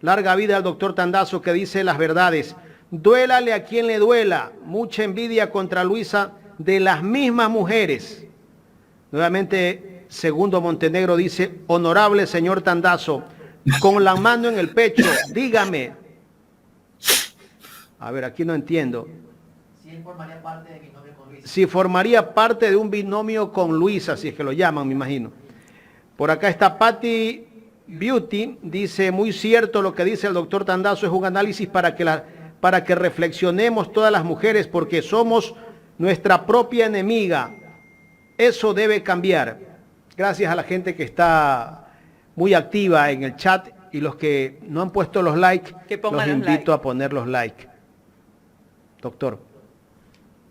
larga vida al doctor Tandazo que dice las verdades. Duélale a quien le duela. Mucha envidia contra Luisa de las mismas mujeres. Nuevamente, Segundo Montenegro dice, honorable señor Tandazo, con la mano en el pecho, dígame. A ver, aquí no entiendo. Si formaría parte de un binomio con Luisa, si es que lo llaman, me imagino. Por acá está Patty Beauty, dice, muy cierto lo que dice el doctor Tandazo, es un análisis para que reflexionemos todas las mujeres, porque somos nuestra propia enemiga. Eso debe cambiar. Gracias a la gente que está muy activa en el chat y los que no han puesto los likes, los invito a poner los likes. Doctor.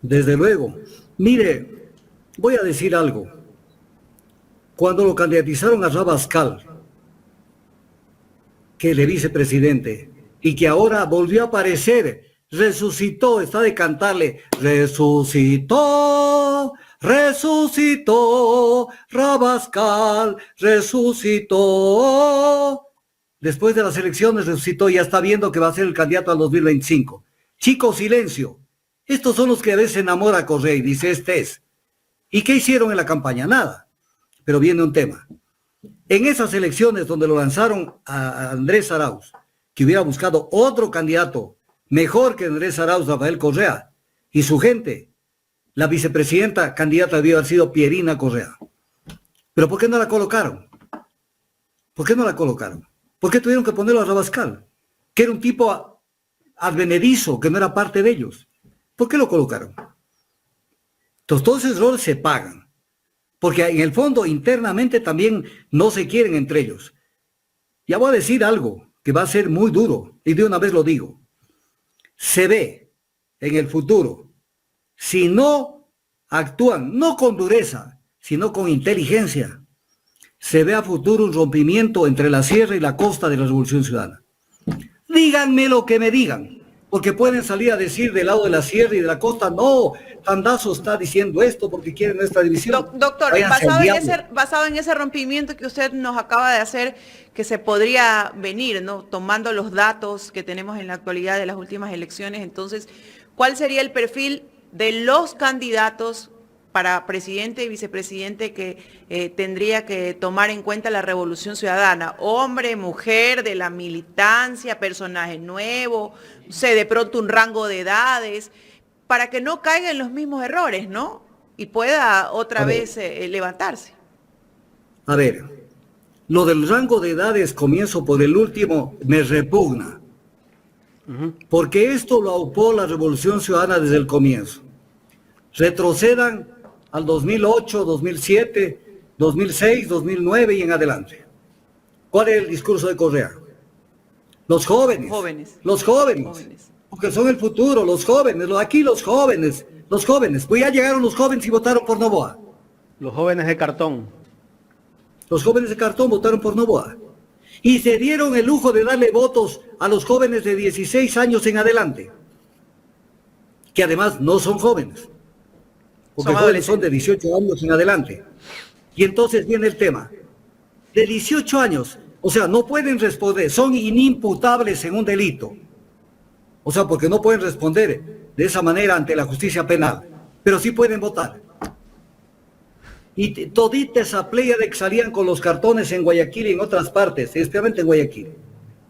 Desde luego. Mire, voy a decir algo. Cuando lo candidatizaron a Rabascal, que el vicepresidente, y que ahora volvió a aparecer, resucitó, está de cantarle, resucitó, Rabascal, resucitó. Después de las elecciones resucitó y ya está viendo que va a ser el candidato al 2025. Chicos, silencio. Estos son los que a veces enamora a Correa y dice, este es. ¿Y qué hicieron en la campaña? Nada. Pero viene un tema. En esas elecciones donde lo lanzaron a Andrés Arauz, que hubiera buscado otro candidato mejor que Andrés Arauz, Rafael Correa, y su gente, la vicepresidenta candidata debió haber sido Pierina Correa. ¿Pero por qué no la colocaron? ¿Por qué tuvieron que ponerlo a Rabascal? Que era un tipo advenedizo, que no era parte de ellos. ¿Por qué lo colocaron? Entonces, todos esos errores se pagan. Porque en el fondo, internamente también no se quieren entre ellos. Ya voy a decir algo que va a ser muy duro, y de una vez lo digo. Se ve en el futuro, si no actúan, no con dureza, sino con inteligencia, se ve a futuro un rompimiento entre la sierra y la costa de la Revolución Ciudadana. Díganme lo que me digan. porque pueden salir a decir del lado de la sierra y de la costa, no, Tandazo está diciendo esto porque quiere nuestra división. Doctor, Váyanse al diablo. basado en ese rompimiento que usted nos acaba de hacer, que se podría venir, ¿no? Tomando los datos que tenemos en la actualidad de las últimas elecciones, entonces, ¿cuál sería el perfil de los candidatos para presidente y vicepresidente que tendría que tomar en cuenta la Revolución Ciudadana? Hombre, mujer, de la militancia, personaje nuevo, no sé, de pronto un rango de edades, para que no caiga en los mismos errores, ¿no? Y pueda otra vez levantarse. A ver, lo del rango de edades, comienzo por el último, me repugna. Porque esto lo aupó la Revolución Ciudadana desde el comienzo. Retrocedan al 2008, 2007, 2006, 2009 y en adelante. ¿Cuál es el discurso de Correa? Los jóvenes. Los jóvenes. Porque son el futuro, los jóvenes. Aquí los jóvenes. Pues ya llegaron los jóvenes y votaron por Noboa. Los jóvenes de cartón. Los jóvenes de cartón votaron por Noboa. Y se dieron el lujo de darle votos a los jóvenes de 16 años en adelante. Que además no son jóvenes. Porque jóvenes son de 18 años en adelante. Y entonces viene el tema. De 18 años, o sea, no pueden responder, son inimputables en un delito. O sea, porque no pueden responder de esa manera ante la justicia penal. Pero sí pueden votar. Y todita esa playa de que salían con los cartones en Guayaquil y en otras partes, especialmente en Guayaquil,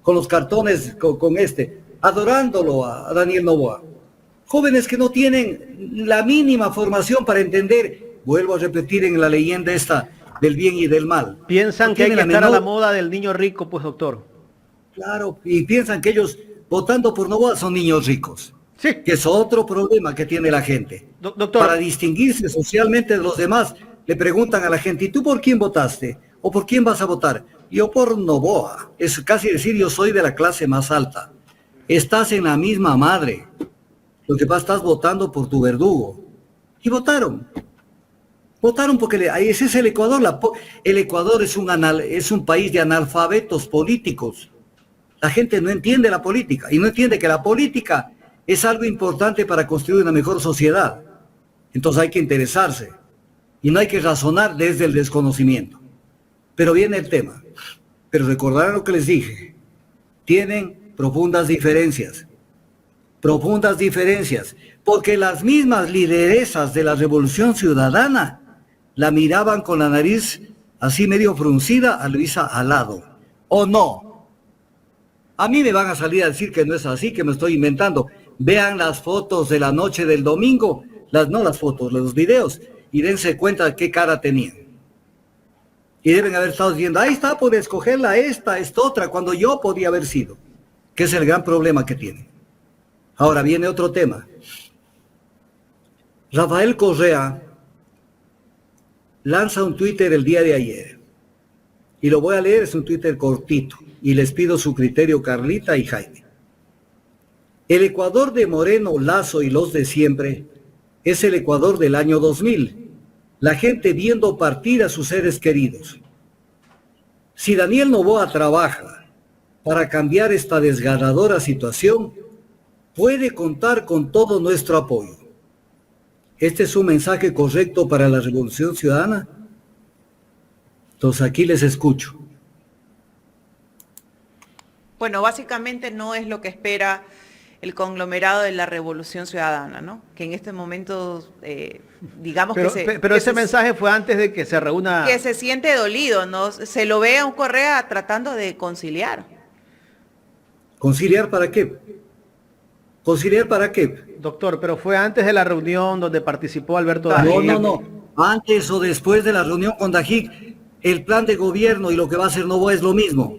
con los cartones, adorándolo a Daniel Noboa. Jóvenes que no tienen la mínima formación para entender, vuelvo a repetir en la leyenda esta, del bien y del mal. Piensan no que hay que estar menor... a la moda del niño rico, pues, doctor. Claro, y piensan que ellos, votando por Noboa, son niños ricos. Sí. Que es otro problema que tiene la gente. Doctor. Para distinguirse socialmente de los demás, le preguntan a la gente, ¿y tú por quién votaste? ¿O por quién vas a votar? Yo por Noboa. Es casi decir, yo soy de la clase más alta. Estás en la misma madre. Lo que pasa, estás votando por tu verdugo. Y votaron. Votaron porque ese es el Ecuador. El Ecuador es un país de analfabetos políticos. La gente no entiende la política y no entiende que la política es algo importante para construir una mejor sociedad. Entonces hay que interesarse y no hay que razonar desde el desconocimiento. Pero viene el tema. Pero recordarán lo que les dije. Tienen profundas diferencias. Profundas diferencias, porque las mismas lideresas de la Revolución Ciudadana la miraban con la nariz así medio fruncida a Luisa al lado. ¿O no? A mí me van a salir a decir que no es así, que me estoy inventando. Vean las fotos de la noche del domingo, no las fotos, los videos, y dense cuenta de qué cara tenían. Y deben haber estado diciendo, ahí está, por escogerla esta otra, cuando yo podía haber sido. Que es el gran problema que tienen. Ahora viene otro tema. Rafael Correa lanza un Twitter el día de ayer. Y lo voy a leer, es un Twitter cortito. Y les pido su criterio, Carlita y Jaime. El Ecuador de Moreno, Lazo y los de siempre es el Ecuador del año 2000. La gente viendo partir a sus seres queridos. Si Daniel Noboa trabaja para cambiar esta desgarradora situación, puede contar con todo nuestro apoyo. ¿Este es un mensaje correcto para la Revolución Ciudadana? Entonces aquí les escucho. Bueno, básicamente no es lo que espera el conglomerado de la Revolución Ciudadana, ¿no? Que en este momento, digamos pero ese mensaje fue antes de que se reúna... Que se siente dolido, ¿no? Se lo ve a un Correa tratando de conciliar. ¿Conciliar para qué? ¿Conciliar para qué? Doctor, pero fue antes de la reunión donde participó Alberto Dajic. No. Antes o después de la reunión con Dajic, el plan de gobierno y lo que va a hacer Noboa es lo mismo.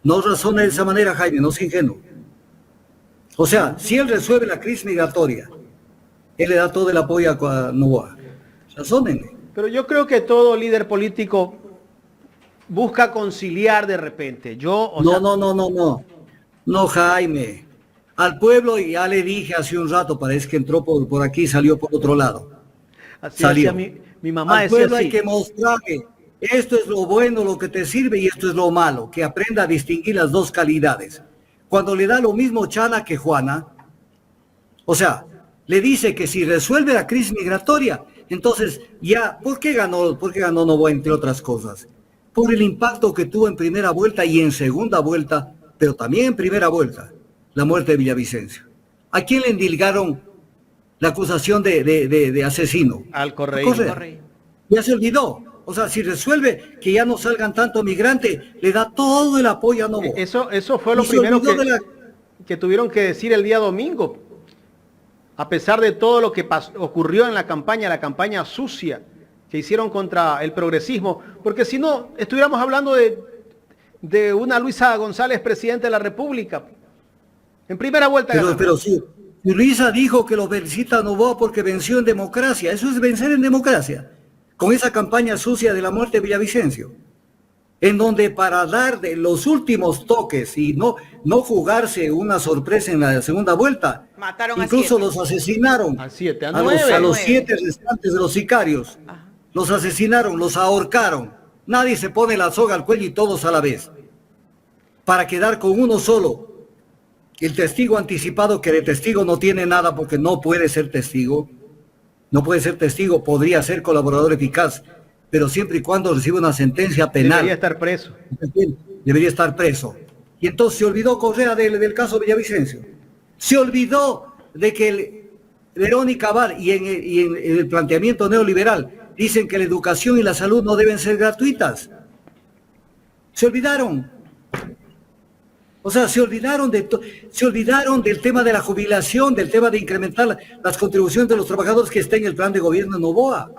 No razone de esa manera, Jaime, no sea ingenuo. O sea, si él resuelve la crisis migratoria, él le da todo el apoyo a Noboa. Razónenme. Pero yo creo que todo líder político busca conciliar de repente. No, Jaime. Al pueblo, ya le dije hace un rato, parece que entró por aquí y salió por otro lado. Así salió. Mi mamá al decía pueblo así. Hay que mostrarle, esto es lo bueno, lo que te sirve y esto es lo malo, que aprenda a distinguir las dos calidades. Cuando le da lo mismo Chana que Juana, O sea, le dice que si resuelve la crisis migratoria, entonces ya, ¿por qué ganó Noboa, entre otras cosas? Por el impacto que tuvo en primera vuelta y en segunda vuelta, pero también en primera vuelta, la muerte de Villavicencio. ¿A quién le endilgaron la acusación de asesino? Al Correín. Ya se olvidó. O sea, si resuelve que ya no salgan tanto migrantes, le da todo el apoyo a Noboa. Eso fue lo primero que tuvieron que decir el día domingo. A pesar de todo lo que ocurrió en la campaña sucia que hicieron contra el progresismo, porque si no, estuviéramos hablando de una Luisa González, presidente de la República. En primera vuelta. Pero sí, Luisa dijo que lo felicita a Noboa porque venció en democracia. Eso es vencer en democracia. Con esa campaña sucia de la muerte de Villavicencio, en donde para dar de los últimos toques y no jugarse una sorpresa en la segunda vuelta, mataron incluso los asesinaron a los 7 restantes de los sicarios. Ajá. Los asesinaron, los ahorcaron. Nadie se pone la soga al cuello y todos a la vez, para quedar con uno solo. El testigo anticipado, que de testigo no tiene nada porque no puede ser testigo. No puede ser testigo, podría ser colaborador eficaz, pero siempre y cuando reciba una sentencia penal. Debería estar preso. Debería estar preso. Y entonces se olvidó Correa del caso Villavicencio. Se olvidó de que Verónica Abad y en el planteamiento neoliberal dicen que la educación y la salud no deben ser gratuitas. Se olvidaron. O sea, se olvidaron del tema de la jubilación, del tema de incrementar las contribuciones de los trabajadores que está en el plan de gobierno de Noboa.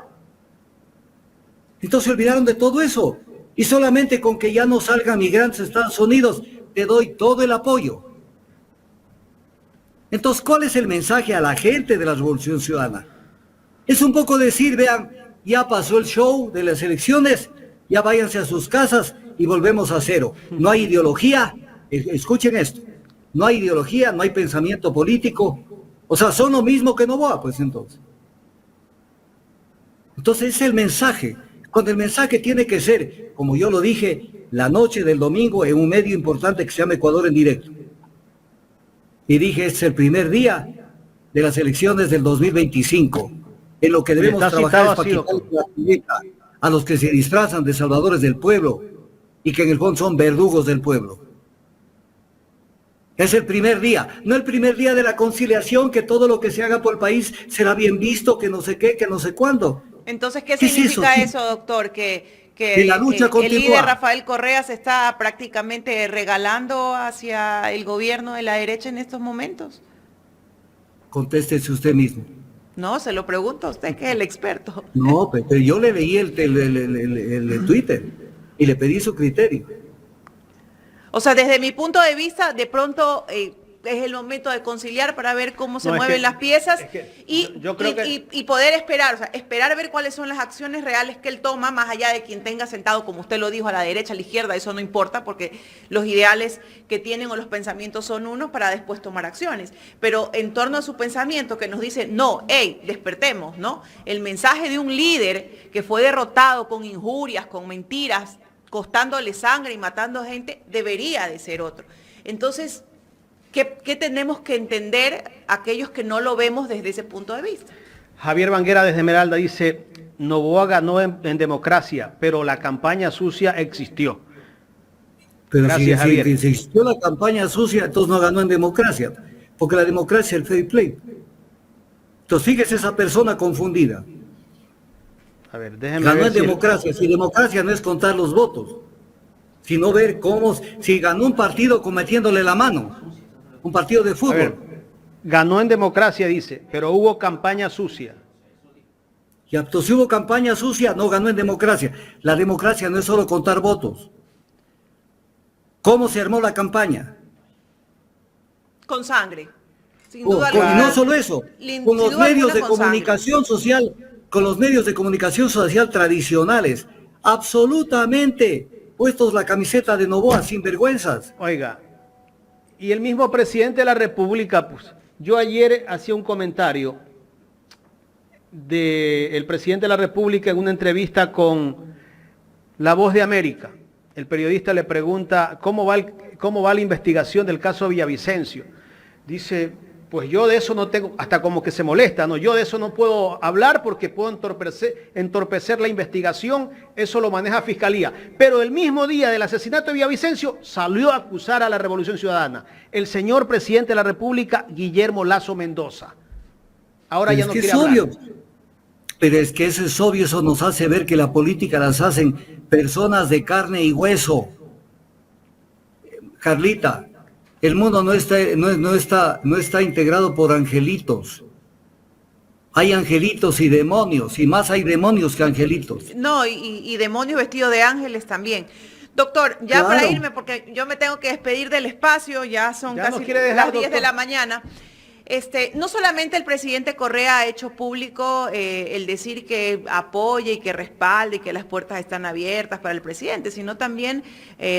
Entonces se olvidaron de todo eso. Y solamente con que ya no salgan migrantes a Estados Unidos, te doy todo el apoyo. Entonces, ¿cuál es el mensaje a la gente de la Revolución Ciudadana? Es un poco decir, vean, ya pasó el show de las elecciones, ya váyanse a sus casas y volvemos a cero. No hay ideología. Escuchen esto, no hay ideología, no hay pensamiento político, o sea, son lo mismo que Noboa, pues entonces. Entonces es el mensaje, cuando el mensaje tiene que ser, como yo lo dije, la noche del domingo en un medio importante que se llama Ecuador en Directo. Y dije, es el primer día de las elecciones del 2025, en lo que debemos trabajar es para quitarle la pileta a los que se disfrazan de salvadores del pueblo y que en el fondo son verdugos del pueblo. Es el primer día, no el primer día de la conciliación, que todo lo que se haga por el país será bien visto, que no sé qué, que no sé cuándo. Entonces, ¿qué significa eso, doctor? Que la lucha el líder Rafael Correa se está prácticamente regalando hacia el gobierno de la derecha en estos momentos. Contéstese usted mismo. No, se lo pregunto a usted, que es el experto. No, pero yo le leí el Twitter y le pedí su criterio. O sea, desde mi punto de vista, de pronto es el momento de conciliar para ver cómo se mueven las piezas y poder esperar, o sea, esperar a ver cuáles son las acciones reales que él toma, más allá de quien tenga sentado, como usted lo dijo, a la derecha, a la izquierda, eso no importa, porque los ideales que tienen o los pensamientos son unos para después tomar acciones. Pero en torno a su pensamiento que nos dice, no, hey, despertemos, ¿no? El mensaje de un líder que fue derrotado con injurias, con mentiras, costándole sangre y matando gente, debería de ser otro. Entonces, ¿qué tenemos que entender aquellos que no lo vemos desde ese punto de vista? Javier Banguera desde Esmeralda dice, Noboa ganó en democracia, pero la campaña sucia existió. Pero gracias, si existió la campaña sucia, entonces no ganó en democracia, porque la democracia es el fair play. Entonces fíjese esa persona confundida. A ver, déjenme ganó ver en democracia, si democracia no es contar los votos, sino ver cómo, si ganó un partido cometiéndole la mano, un partido de fútbol. A ver, ganó en democracia, dice, pero hubo campaña sucia. Y entonces si hubo campaña sucia, no ganó en democracia. La democracia no es solo contar votos. ¿Cómo se armó la campaña? Con sangre, sin duda alguna. Y no solo eso, con los medios de comunicación social, con los medios de comunicación social tradicionales, absolutamente puestos la camiseta de Noboa, sin vergüenzas. Oiga, y el mismo presidente de la República, pues, yo ayer hacía un comentario del presidente de la República en una entrevista con La Voz de América. El periodista le pregunta cómo va la investigación del caso Villavicencio. Dice, pues yo de eso no tengo, hasta como que se molesta, ¿no? Yo de eso no puedo hablar porque puedo entorpecer la investigación, eso lo maneja Fiscalía. Pero el mismo día del asesinato de Villavicencio salió a acusar a la Revolución Ciudadana el señor presidente de la República, Guillermo Lasso Mendoza. Ahora ya no quiere hablar. Obvio. Pero es que eso es obvio, eso nos hace ver que la política las hacen personas de carne y hueso. Carlita, el mundo no está integrado por angelitos. Hay angelitos y demonios, y más hay demonios que angelitos. No, y demonios vestidos de ángeles también. Doctor, ya Claro. para irme, porque yo me tengo que despedir del espacio, ya son Ya casi nos quiere dejar, las 10 de doctor. la mañana. No solamente el presidente Correa ha hecho público el decir que apoya y que respalde y que las puertas están abiertas para el presidente, sino también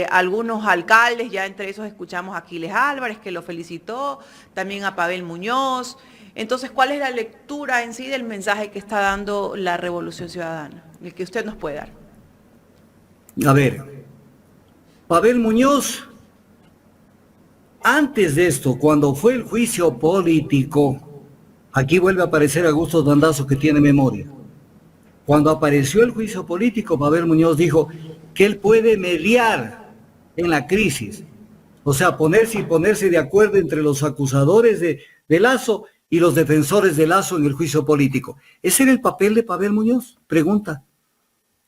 algunos alcaldes, ya entre esos escuchamos a Aquiles Álvarez, que lo felicitó, también a Pavel Muñoz. Entonces, ¿cuál es la lectura en sí del mensaje que está dando la Revolución Ciudadana? El que usted nos puede dar. A ver, Pavel Muñoz, antes de esto, cuando fue el juicio político, aquí vuelve a aparecer Augusto Tandazo, que tiene memoria. Cuando apareció el juicio político, Pavel Muñoz dijo que él puede mediar en la crisis. O sea, ponerse de acuerdo entre los acusadores de Lasso y los defensores de Lasso en el juicio político. ¿Ese era el papel de Pavel Muñoz? Pregunta.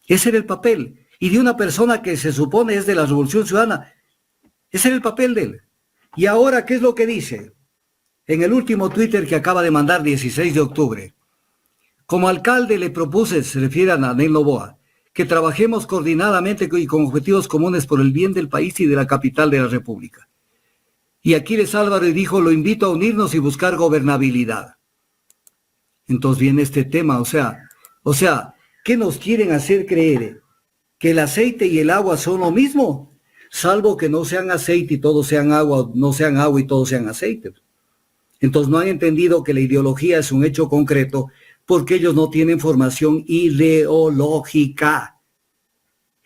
Ese era el papel. Y de una persona que se supone es de la Revolución Ciudadana. Ese era el papel de él. Y ahora, ¿qué es lo que dice? En el último Twitter que acaba de mandar, 16 de octubre. Como alcalde le propuse, se refiere a Anel Noboa, que trabajemos coordinadamente y con objetivos comunes por el bien del país y de la capital de la República. Y Aquiles Álvarez dijo, lo invito a unirnos y buscar gobernabilidad. Entonces viene este tema, o sea, ¿qué nos quieren hacer creer? ¿Que el aceite y el agua son lo mismo? Salvo que no sean aceite y todos sean agua, no sean agua y todos sean aceite. Entonces no han entendido que la ideología es un hecho concreto porque ellos no tienen formación ideológica.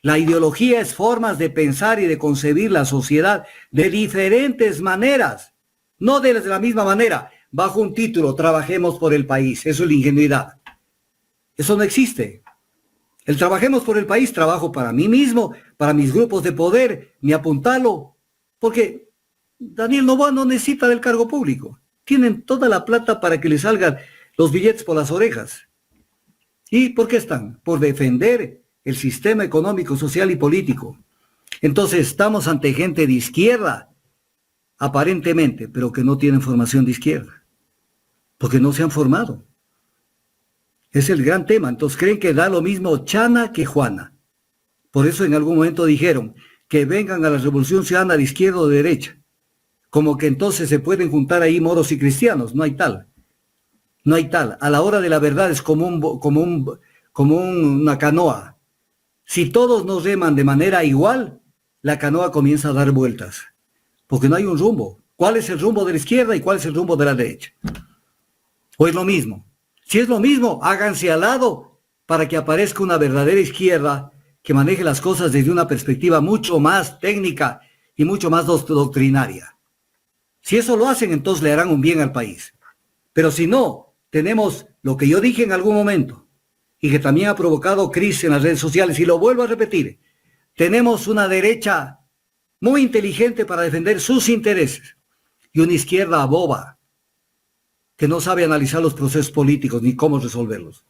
La ideología es formas de pensar y de concebir la sociedad de diferentes maneras, no de la misma manera, bajo un título, trabajemos por el país. Eso es la ingenuidad. Eso no existe. El trabajemos por el país, trabajo para mí mismo, para mis grupos de poder, ni apuntalo, porque Daniel Noboa no necesita del cargo público. Tienen toda la plata para que le salgan los billetes por las orejas. ¿Y por qué están? Por defender el sistema económico, social y político. Entonces estamos ante gente de izquierda, aparentemente, pero que no tienen formación de izquierda, porque no se han formado. Es el gran tema. Entonces creen que da lo mismo Chana que Juana. Por eso en algún momento dijeron que vengan a la Revolución Ciudadana de izquierda o de derecha. Como que entonces se pueden juntar ahí moros y cristianos. No hay tal. No hay tal. A la hora de la verdad es como una canoa. Si todos nos reman de manera igual, la canoa comienza a dar vueltas. Porque no hay un rumbo. ¿Cuál es el rumbo de la izquierda y cuál es el rumbo de la derecha? ¿O es lo mismo? Si es lo mismo, háganse al lado para que aparezca una verdadera izquierda que maneje las cosas desde una perspectiva mucho más técnica y mucho más doctrinaria. Si eso lo hacen, entonces le harán un bien al país. Pero si no, tenemos lo que yo dije en algún momento y que también ha provocado crisis en las redes sociales, y lo vuelvo a repetir, tenemos una derecha muy inteligente para defender sus intereses y una izquierda boba que no sabe analizar los procesos políticos ni cómo resolverlos.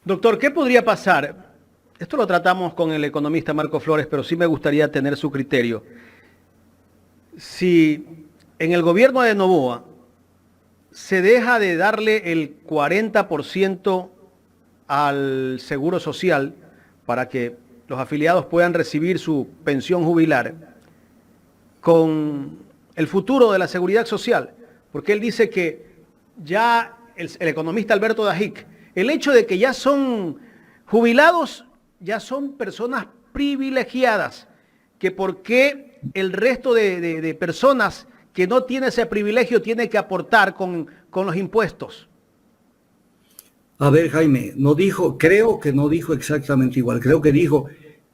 Doctor, ¿qué podría pasar? Esto lo tratamos con el economista Marco Flores, pero sí me gustaría tener su criterio. Si en el gobierno de Noboa se deja de darle el 40% al Seguro Social para que los afiliados puedan recibir su pensión jubilar, con el futuro de la seguridad social, porque él dice que ya el economista Alberto Dajic, el hecho de que ya son jubilados, ya son personas privilegiadas, que por qué el resto de personas que no tienen ese privilegio tiene que aportar con los impuestos. A ver, Jaime, creo que no dijo exactamente igual, creo que dijo,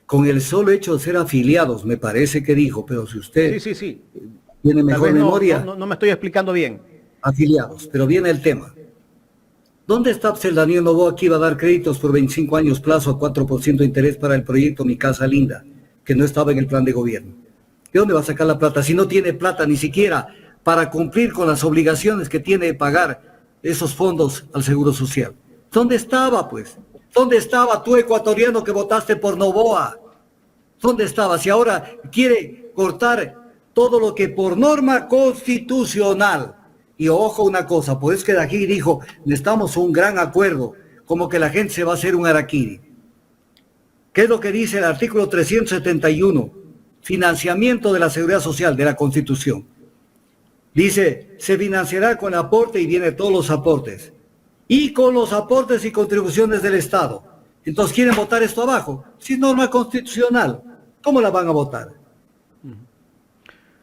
con el solo hecho de ser afiliados, me parece que dijo, pero si usted Sí. tiene Tal mejor vez memoria. no me estoy explicando bien. afiliados. Pero viene el tema. ¿Dónde está el Daniel Noboa que iba a dar créditos por 25 años plazo a 4% de interés para el proyecto Mi Casa Linda, que no estaba en el plan de gobierno? ¿De dónde va a sacar la plata si no tiene plata ni siquiera para cumplir con las obligaciones que tiene de pagar esos fondos al Seguro Social? ¿Dónde estaba, pues? ¿Dónde estaba tú, ecuatoriano, que votaste por Noboa? ¿Dónde estaba? Si ahora quiere cortar todo lo que por norma constitucional. Y ojo una cosa, por eso que de aquí dijo, necesitamos un gran acuerdo, como que la gente se va a hacer un harakiri. ¿Qué es lo que dice el artículo 371? Financiamiento de la Seguridad Social de la Constitución. Dice, se financiará con aporte y viene todos los aportes. Y con los aportes y contribuciones del Estado. Entonces, ¿quieren votar esto abajo? Si es norma constitucional, ¿cómo la van a votar?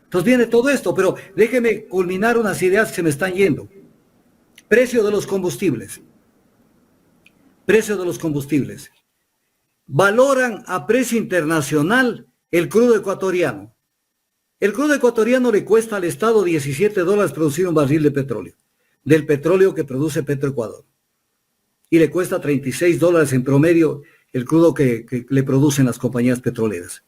Entonces viene todo esto, pero déjeme culminar unas ideas que se me están yendo. Precio de los combustibles. Precio de los combustibles. Valoran a precio internacional el crudo ecuatoriano. El crudo ecuatoriano le cuesta al Estado $17 producir un barril de petróleo, del petróleo que produce Petroecuador. Y le cuesta $36 en promedio el crudo que le producen las compañías petroleras.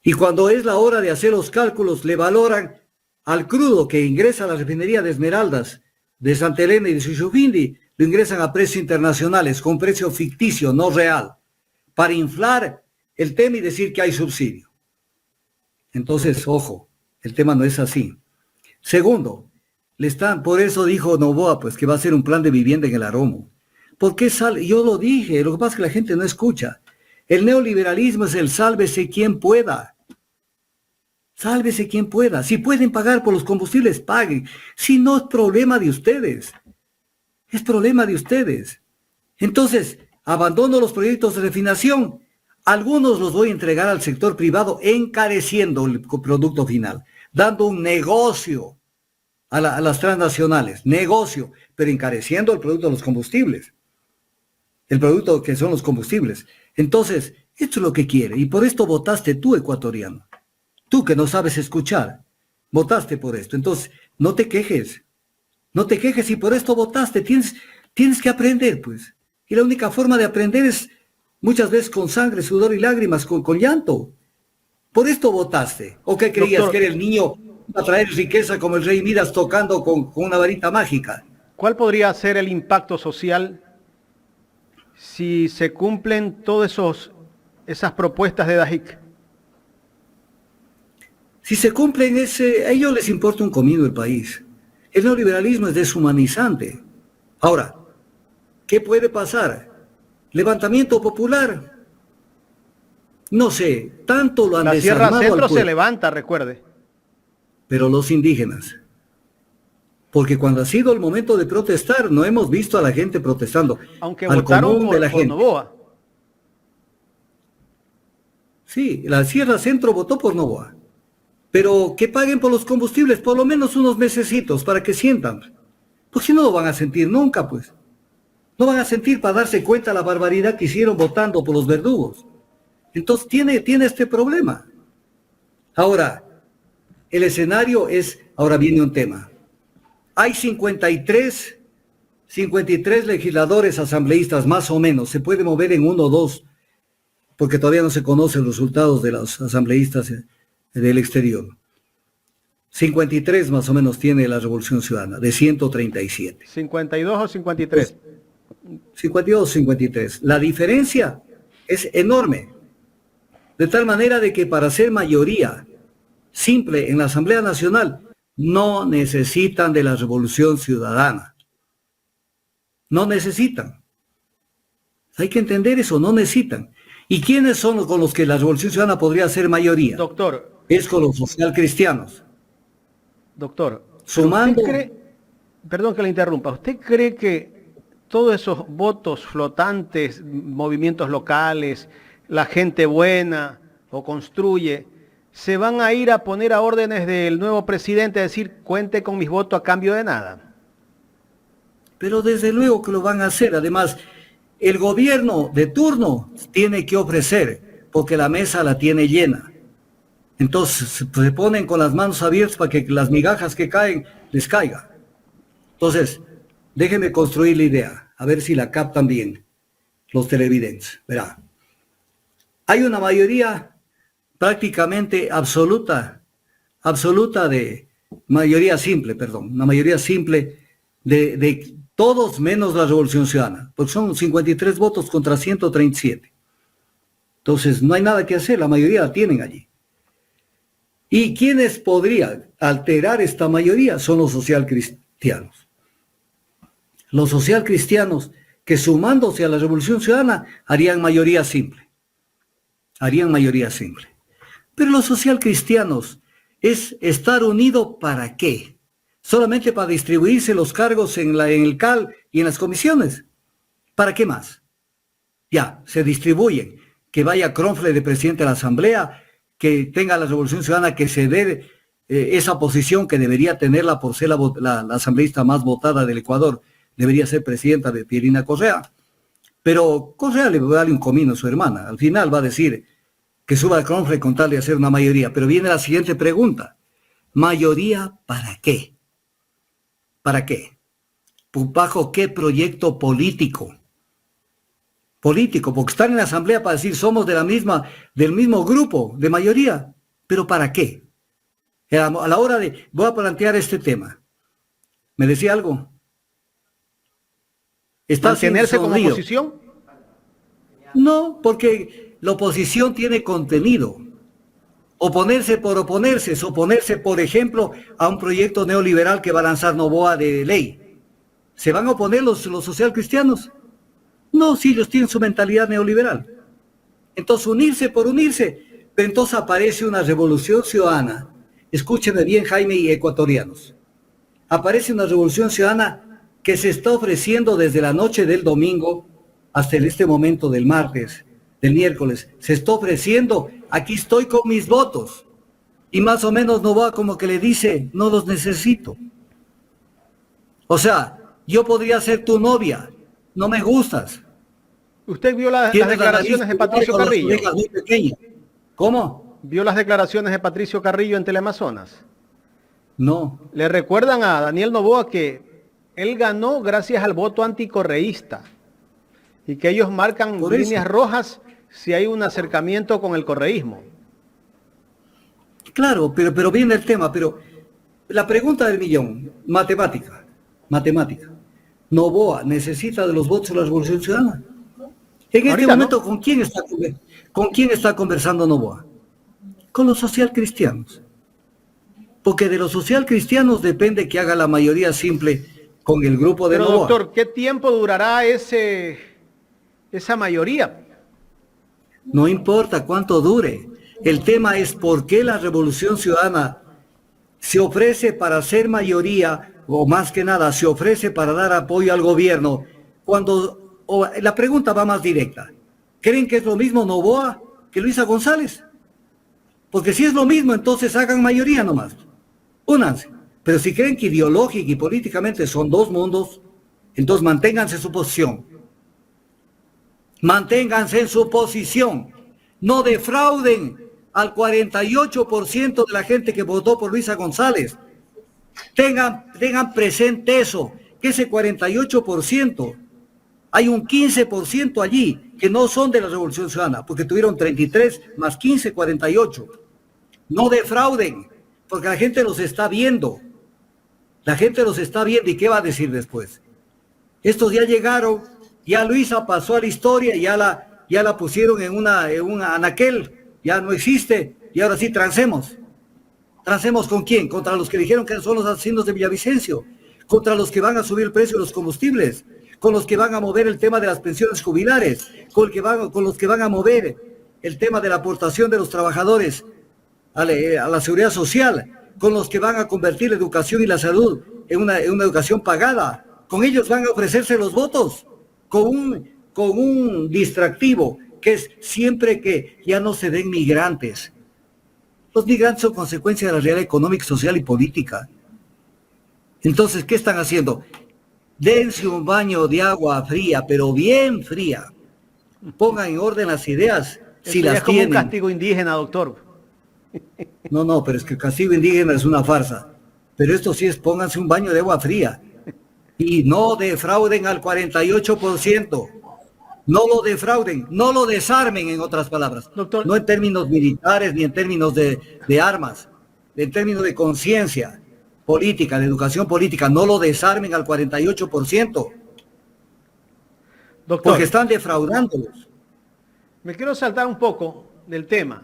Y cuando es la hora de hacer los cálculos, le valoran al crudo que ingresa a la refinería de Esmeraldas, de Santa Elena y de Shushufindi, lo ingresan a precios internacionales, con precio ficticio, no real, para inflar el tema y decir que hay subsidio. Entonces, ojo, el tema no es así. Segundo, por eso dijo Noboa, pues que va a hacer un plan de vivienda en el Aromo. ¿Por qué sale? Yo lo dije, lo que pasa es que la gente no escucha. El neoliberalismo es el sálvese quien pueda. Sálvese quien pueda. Si pueden pagar por los combustibles, paguen. Si no, es problema de ustedes. Es problema de ustedes. Entonces, abandono los proyectos de refinación. Algunos los voy a entregar al sector privado encareciendo el producto final, dando un negocio a las transnacionales. Negocio, pero encareciendo el producto de los combustibles. El producto que son los combustibles. Entonces, esto es lo que quiere. Y por esto votaste tú, ecuatoriano. Tú que no sabes escuchar, votaste por esto. Entonces, no te quejes. No te quejes y por esto votaste. Tienes que aprender, pues. Y la única forma de aprender es muchas veces con sangre, sudor y lágrimas, con llanto. Por esto votaste. ¿O qué creías, doctor, que era el niño a traer riqueza como el rey Midas tocando con una varita mágica? ¿Cuál podría ser el impacto social si se cumplen todas esas propuestas de Dajic? Si se cumplen, a ellos les importa un comino el país. El neoliberalismo es deshumanizante. Ahora, ¿qué puede pasar? ¿Levantamiento popular? No sé, tanto lo han desarmado. La Sierra Centro se levanta, recuerde. Pero los indígenas. Porque cuando ha sido el momento de protestar, no hemos visto a la gente protestando. Aunque votaron por Noboa. Sí, la Sierra Centro votó por Noboa. Pero que paguen por los combustibles por lo menos unos mesecitos para que sientan. Porque si no lo van a sentir nunca, pues. No van a sentir para darse cuenta de la barbaridad que hicieron votando por los verdugos. Entonces tiene este problema. Ahora, el escenario es, ahora viene un tema. Hay 53 legisladores asambleístas, más o menos. Se puede mover en uno o dos, porque todavía no se conocen los resultados de los asambleístas del exterior. 53 más o menos tiene la Revolución Ciudadana, de 137. ¿52 o 53? 52 o 53. La diferencia es enorme. De tal manera de que para ser mayoría simple en la Asamblea Nacional, no necesitan de la Revolución Ciudadana. No necesitan. Hay que entender eso, no necesitan. ¿Y quiénes son los con los que la Revolución Ciudadana podría ser mayoría? Doctor. Es con los socialcristianos. Doctor, sumando... perdón que le interrumpa, ¿usted cree que todos esos votos flotantes, movimientos locales, la gente buena o construye, se van a ir a poner a órdenes del nuevo presidente a decir, cuente con mis votos a cambio de nada? Pero desde luego que lo van a hacer. Además, el gobierno de turno tiene que ofrecer, porque la mesa la tiene llena. Entonces se ponen con las manos abiertas para que las migajas que caen les caigan. Entonces, déjenme construir la idea, a ver si la captan bien los televidentes. Verá, hay una mayoría prácticamente absoluta de mayoría simple, perdón, una mayoría simple de todos menos la Revolución Ciudadana, porque son 53 votos contra 137. Entonces, no hay nada que hacer, la mayoría la tienen allí. ¿Y quiénes podrían alterar esta mayoría? Son los socialcristianos. Los socialcristianos que sumándose a la Revolución Ciudadana harían mayoría simple. Harían mayoría simple. Pero los socialcristianos es estar unido ¿para qué? Solamente para distribuirse los cargos en el CAL y en las comisiones. ¿Para qué más? Ya, se distribuyen. Que vaya Kronfle de presidente de la Asamblea, que tenga la Revolución Ciudadana que ceder esa posición que debería tenerla por ser la asambleísta más votada del Ecuador, debería ser presidenta de Pierina Correa. Pero Correa le vale un comino a su hermana. Al final va a decir que suba a Kronfle con tal de hacer una mayoría. Pero viene la siguiente pregunta. ¿Mayoría para qué? ¿Para qué? ¿Bajo qué proyecto político? Político, porque están en la asamblea para decir somos del mismo grupo de mayoría, pero ¿para qué? A la hora de, voy a plantear este tema. ¿Me decía algo? ¿Mantenerse como oposición? No, porque la oposición tiene contenido. Oponerse por oponerse es oponerse, por ejemplo, a un proyecto neoliberal que va a lanzar Noboa de ley. ¿Se van a oponer los socialcristianos? No, si ellos tienen su mentalidad neoliberal. Entonces, unirse por unirse. Pero entonces aparece una revolución ciudadana. Escúchenme bien, Jaime y ecuatorianos. Aparece una revolución ciudadana que se está ofreciendo desde la noche del domingo hasta este momento del martes, del miércoles. Se está ofreciendo, aquí estoy con mis votos. Y más o menos Noboa como que le dice, no los necesito. O sea, yo podría ser tu novia. No me gustas. ¿Usted vio las declaraciones de Patricio Carrillo? ¿Cómo? ¿Vio las declaraciones de Patricio Carrillo en Teleamazonas? No. Le recuerdan a Daniel Noboa que él ganó gracias al voto anticorreísta y que ellos marcan líneas rojas si hay un acercamiento con el correísmo. Claro, pero viene el tema, pero la pregunta del millón, matemática. Noboa necesita de los votos de la Revolución Ciudadana. En este momento, ¿no? ¿Con quién está conversando Noboa? Con los socialcristianos. Porque de los socialcristianos depende que haga la mayoría simple con el grupo de Noboa. Pero doctor, ¿qué tiempo durará esa mayoría? No importa cuánto dure. El tema es por qué la Revolución Ciudadana se ofrece para ser mayoría, o más que nada, se ofrece para dar apoyo al gobierno, la pregunta va más directa. ¿Creen que es lo mismo Noboa que Luisa González? Porque si es lo mismo, entonces hagan mayoría nomás. Únanse. Pero si creen que ideológica y políticamente son dos mundos, entonces manténganse en su posición. Manténganse en su posición. No defrauden al 48% de la gente que votó por Luisa González. Tengan presente eso, que ese 48%, hay un 15% allí que no son de la Revolución Ciudadana, porque tuvieron 33 más 15, 48. No defrauden, porque la gente los está viendo. La gente los está viendo, ¿y qué va a decir después? Estos ya llegaron, ya Luisa pasó a la historia, ya la pusieron en un anaquel, ya no existe, y ahora sí transemos. ¿Transemos con quién? Contra los que dijeron que son los asesinos de Villavicencio, contra los que van a subir el precio de los combustibles, con los que van a mover el tema de las pensiones jubilares, con los que van a mover el tema de la aportación de los trabajadores a la seguridad social, con los que van a convertir la educación y la salud en una educación pagada. Con ellos van a ofrecerse los votos, con un distractivo, que es siempre que ya no se den migrantes. Los migrantes son consecuencia de la realidad económica, social y política. Entonces, ¿qué están haciendo? Dense un baño de agua fría, pero bien fría. Pongan en orden las ideas, si Eso las ya es como tienen. un castigo indígena, doctor. No, pero es que el castigo indígena es una farsa. Pero esto sí es, pónganse un baño de agua fría. Y no defrauden al 48%. No lo defrauden, no lo desarmen, en otras palabras. Doctor. No en términos militares ni en términos de armas, en términos de conciencia política, de educación política. No lo desarmen al 48%. Doctor, Porque están defraudándolos. me quiero saltar un poco del tema.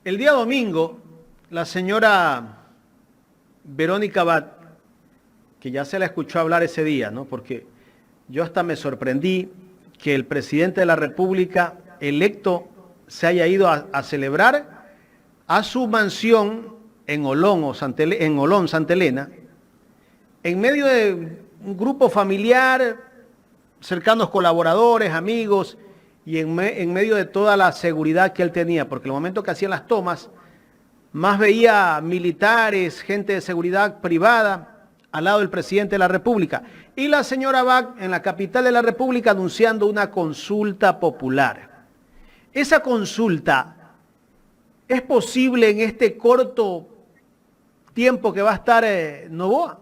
El día domingo, la señora Verónica Abad, que ya se la escuchó hablar ese día, ¿no? Porque yo hasta me sorprendí que el presidente de la República electo se haya ido a celebrar a su mansión en Olón, Santa Elena, en medio de un grupo familiar, cercanos colaboradores, amigos, y en medio de toda la seguridad que él tenía, porque en el momento que hacían las tomas, más veía militares, gente de seguridad privada, al lado del presidente de la República. Y la señora Abad en la capital de la República anunciando una consulta popular. Esa consulta es posible en este corto tiempo que va a estar Noboa.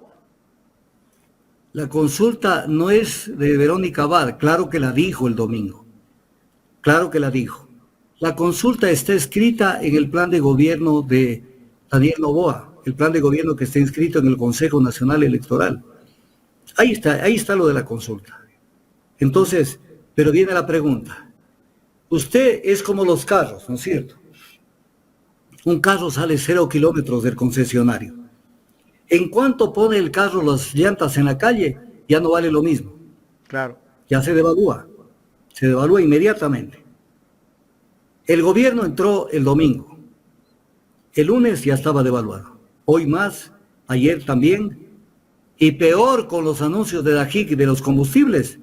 La consulta no es de Verónica Abad, claro que la dijo el domingo. Claro que la dijo. La consulta está escrita en el plan de gobierno de Daniel Noboa, el plan de gobierno que está inscrito en el Consejo Nacional Electoral. Ahí está lo de la consulta. Entonces, pero viene la pregunta. Usted es como los carros, ¿no es cierto? Un carro sale 0 kilómetros del concesionario. En cuanto pone el carro las llantas en la calle, ya no vale lo mismo. Claro. Ya se devalúa inmediatamente. El gobierno entró el domingo. El lunes ya estaba devaluado. Hoy más, ayer también. Y peor con los anuncios de Dajic y de los combustibles,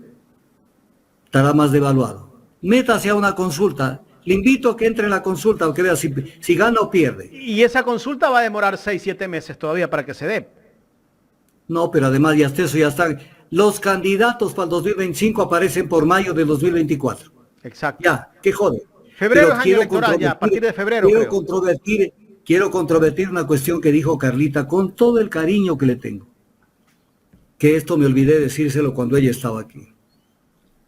estará más devaluado. Métase a una consulta. Le invito a que entre en la consulta, o que vea si gana o pierde. Y esa consulta va a demorar 6, 7 meses todavía para que se dé. No, pero además ya hasta eso ya están. Los candidatos para el 2025 aparecen por mayo del 2024. Exacto. Ya, qué jode. Febrero Pero es año electoral ya, a partir de febrero. Quiero controvertir una cuestión que dijo Carlita con todo el cariño que le tengo. Que esto me olvidé decírselo cuando ella estaba aquí.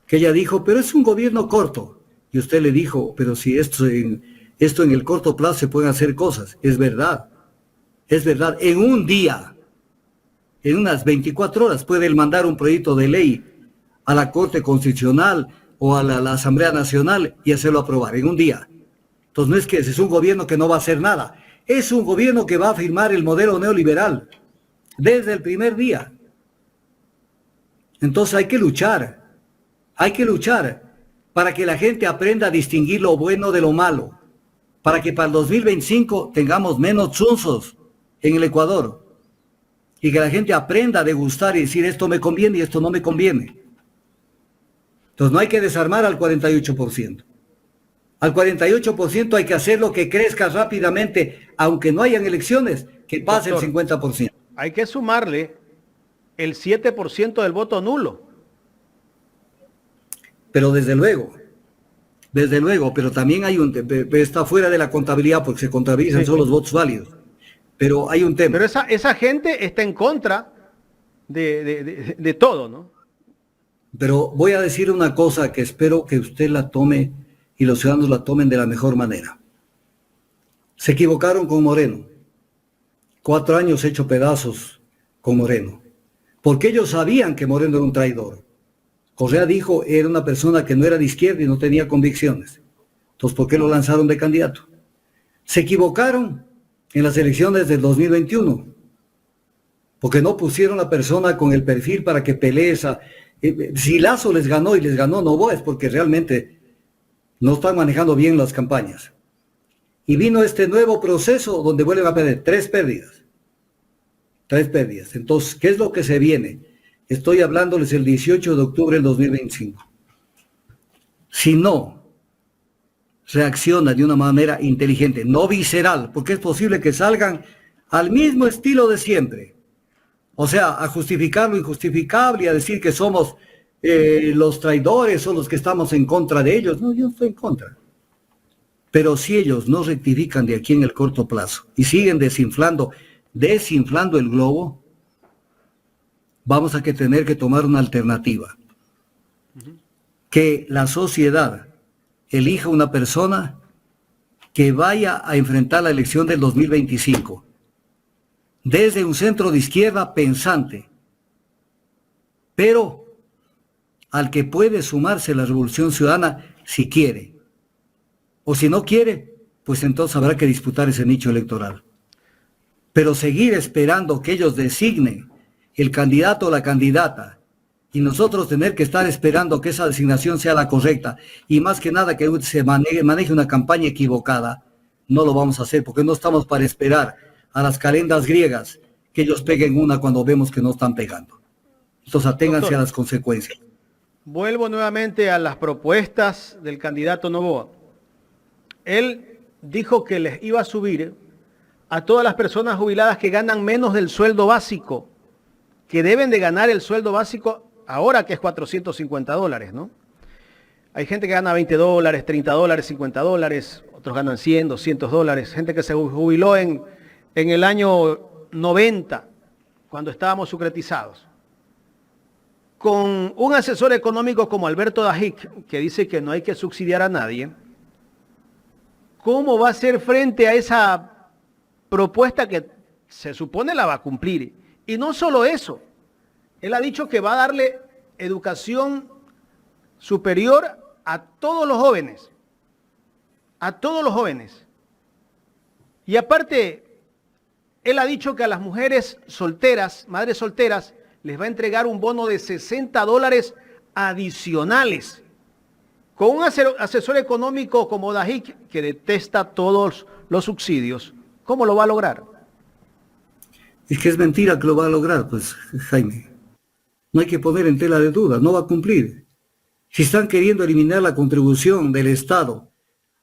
Que ella dijo, pero es un gobierno corto. Y usted le dijo, pero si esto en el corto plazo se pueden hacer cosas. Es verdad. Es verdad. En un día, en unas 24 horas, puede él mandar un proyecto de ley a la Corte Constitucional o a la Asamblea Nacional y hacerlo aprobar en un día. Entonces no es que es un gobierno que no va a hacer nada. Es un gobierno que va a firmar el modelo neoliberal desde el primer día. Entonces hay que luchar para que la gente aprenda a distinguir lo bueno de lo malo, para que para el 2025 tengamos menos chunzos en el Ecuador y que la gente aprenda a degustar y decir esto me conviene y esto no me conviene. Entonces no hay que desarmar al 48%. Al 48% hay que hacer lo que crezca rápidamente, aunque no hayan elecciones, que pase el 50%. Hay que sumarle el 7% del voto nulo. Pero desde luego, pero también hay está fuera de la contabilidad porque se contabilizan solo los votos válidos. Pero hay un tema. Pero esa gente está en contra de todo, ¿no? Pero voy a decir una cosa que espero que usted la tome y los ciudadanos la tomen de la mejor manera. Se equivocaron con Moreno. 4 años hecho pedazos con Moreno. Porque ellos sabían que Moreno era un traidor. Correa dijo era una persona que no era de izquierda y no tenía convicciones. Entonces, ¿por qué lo lanzaron de candidato? Se equivocaron en las elecciones del 2021. Porque no pusieron a la persona con el perfil para que pelee esa. Si Lazo les ganó y les ganó Noboa es porque realmente no están manejando bien las campañas. Y vino este nuevo proceso donde vuelven a perder 3 pérdidas. 3 pérdidas. Entonces, ¿qué es lo que se viene? Estoy hablándoles el 18 de octubre del 2025. Si no reacciona de una manera inteligente, no visceral, porque es posible que salgan al mismo estilo de siempre. O sea, a justificar lo injustificable y a decir que somos los traidores o los que estamos en contra de ellos. No, yo no estoy en contra. Pero si ellos no rectifican de aquí en el corto plazo y siguen desinflando el globo, vamos a tener que tomar una alternativa. Que la sociedad elija una persona que vaya a enfrentar la elección del 2025 desde un centro de izquierda pensante, pero al que puede sumarse la Revolución Ciudadana si quiere. O si no quiere, pues entonces habrá que disputar ese nicho electoral. Pero seguir esperando que ellos designen el candidato o la candidata y nosotros tener que estar esperando que esa designación sea la correcta y más que nada que se maneje una campaña equivocada, no lo vamos a hacer porque no estamos para esperar a las calendas griegas que ellos peguen una cuando vemos que no están pegando. Entonces aténganse a las consecuencias. Vuelvo nuevamente a las propuestas del candidato Noboa. Él dijo que les iba a subir a todas las personas jubiladas que ganan menos del sueldo básico, que deben de ganar el sueldo básico ahora que es $450, ¿no? Hay gente que gana $20, $30, $50, otros ganan $100, $200, gente que se jubiló en el año 90, cuando estábamos sucretizados. Con un asesor económico como Alberto Dajic, que dice que no hay que subsidiar a nadie, ¿cómo va a hacer frente a esa propuesta que se supone la va a cumplir? Y no solo eso, él ha dicho que va a darle educación superior a todos los jóvenes, Y aparte, él ha dicho que a las mujeres solteras, madres solteras, les va a entregar un bono de $60 adicionales. Con un asesor económico como Dajic, que detesta todos los subsidios, ¿cómo lo va a lograr? Es que es mentira que lo va a lograr, pues, Jaime. No hay que poner en tela de duda, no va a cumplir. Si están queriendo eliminar la contribución del Estado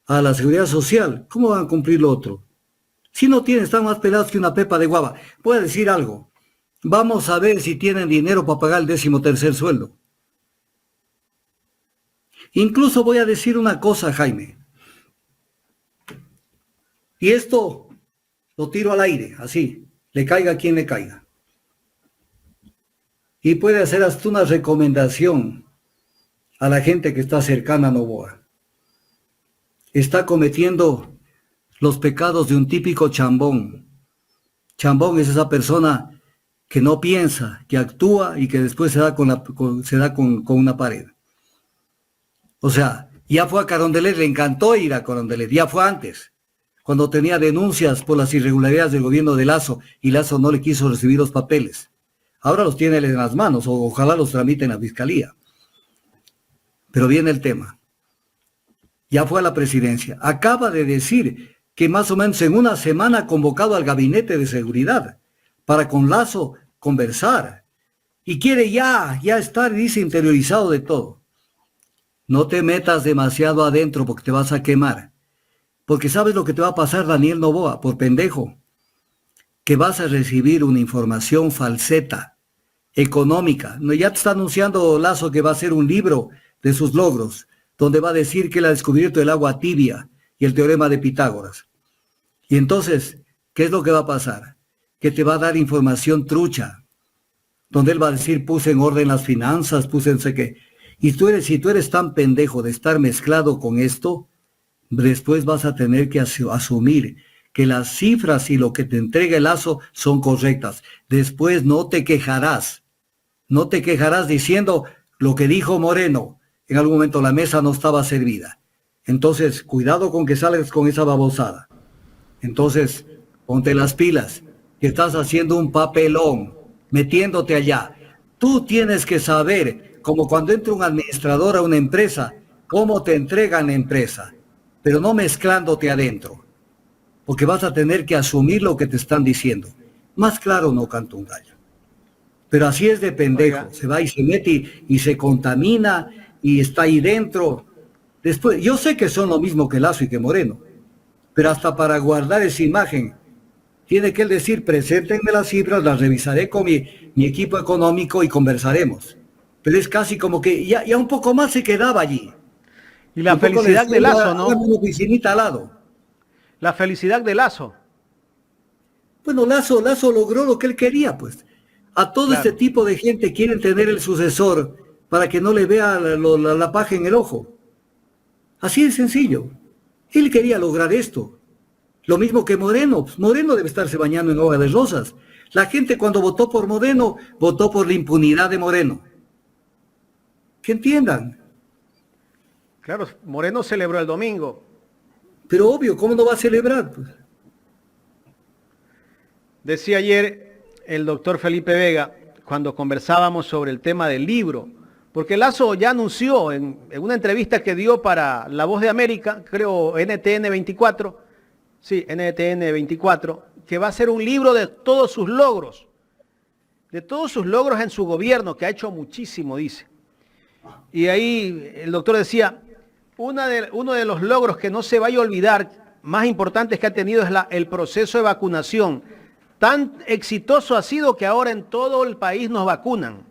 a la seguridad social, ¿cómo van a cumplir lo otro? Si no tienen, están más pelados que una pepa de guava. Voy a decir algo. Vamos a ver si tienen dinero para pagar el 13º sueldo. Incluso voy a decir una cosa, Jaime. Y esto lo tiro al aire, así, le caiga a quien le caiga. Y puede hacer hasta una recomendación a la gente que está cercana a Noboa. Está cometiendo los pecados de un típico chambón. Chambón es esa persona que no piensa, que actúa y que después se da con una pared. O sea, ya fue a Carondelet, le encantó ir a Carondelet, ya fue antes, cuando tenía denuncias por las irregularidades del gobierno de Lasso y Lasso no le quiso recibir los papeles. Ahora los tiene él en las manos, o ojalá los tramite en la fiscalía. Pero viene el tema. Ya fue a la presidencia. Acaba de decir que más o menos en una semana ha convocado al gabinete de seguridad para con Lasso conversar. Y quiere ya estar, dice, interiorizado de todo. No te metas demasiado adentro porque te vas a quemar. Porque sabes lo que te va a pasar, Daniel Noboa, por pendejo. Que vas a recibir una información falseta, económica. Ya te está anunciando Lasso que va a hacer un libro de sus logros, donde va a decir que él ha descubierto el agua tibia y el teorema de Pitágoras. Y entonces, ¿qué es lo que va a pasar? Que te va a dar información trucha, donde él va a decir, puse en orden las finanzas, puse en sé qué. Y si tú eres tan pendejo de estar mezclado con esto, después vas a tener que asumir que las cifras y lo que te entrega el Lasso son correctas. Después no te quejarás diciendo lo que dijo Moreno. En algún momento la mesa no estaba servida. Entonces, cuidado con que salgas con esa babosada. Entonces, ponte las pilas, que estás haciendo un papelón, metiéndote allá. Tú tienes que saber, como cuando entra un administrador a una empresa, cómo te entregan la empresa, pero no mezclándote adentro, porque vas a tener que asumir lo que te están diciendo. Más claro no canta un gallo. Pero así es de pendejo. Oiga. Se va y se mete y se contamina y está ahí dentro. Después, yo sé que son lo mismo que Lasso y que Moreno, pero hasta para guardar esa imagen, tiene que él decir, preséntenme las cifras, las revisaré con mi equipo económico y conversaremos. Pero es casi como que ya un poco más se quedaba allí. Y la felicidad de Lasso, ¿no? Una oficinita al lado. La felicidad de Lasso. Bueno, Lasso logró lo que él quería, pues. A todo Claro. este tipo de gente quieren tener el sucesor para que no le vea la paja en el ojo. Así de sencillo. Él quería lograr esto. Lo mismo que Moreno. Moreno debe estarse bañando en hoja de rosas. La gente cuando votó por Moreno, votó por la impunidad de Moreno. Que entiendan. Claro, Moreno celebró el domingo. Pero obvio, ¿cómo no va a celebrar? Pues, Decía ayer el doctor Felipe Vega, cuando conversábamos sobre el tema del libro, porque Lazo ya anunció en una entrevista que dio para La Voz de América, creo NTN 24, sí, NTN 24, que va a ser un libro de todos sus logros en su gobierno, que ha hecho muchísimo, dice. Y ahí el doctor decía, uno de los logros que no se vaya a olvidar, más importantes que ha tenido, es el proceso de vacunación. Tan exitoso ha sido que ahora en todo el país nos vacunan.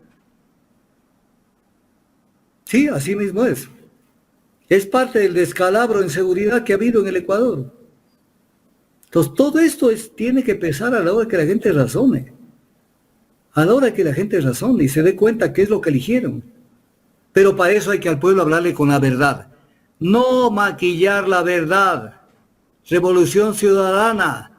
sí, así mismo es. Es parte del descalabro en seguridad que ha habido en el Ecuador. Entonces, todo esto tiene que pesar a la hora que la gente razone. A la hora que la gente razone y se dé cuenta qué es lo que eligieron. Pero para eso hay que al pueblo hablarle con la verdad. No maquillar la verdad. Revolución ciudadana.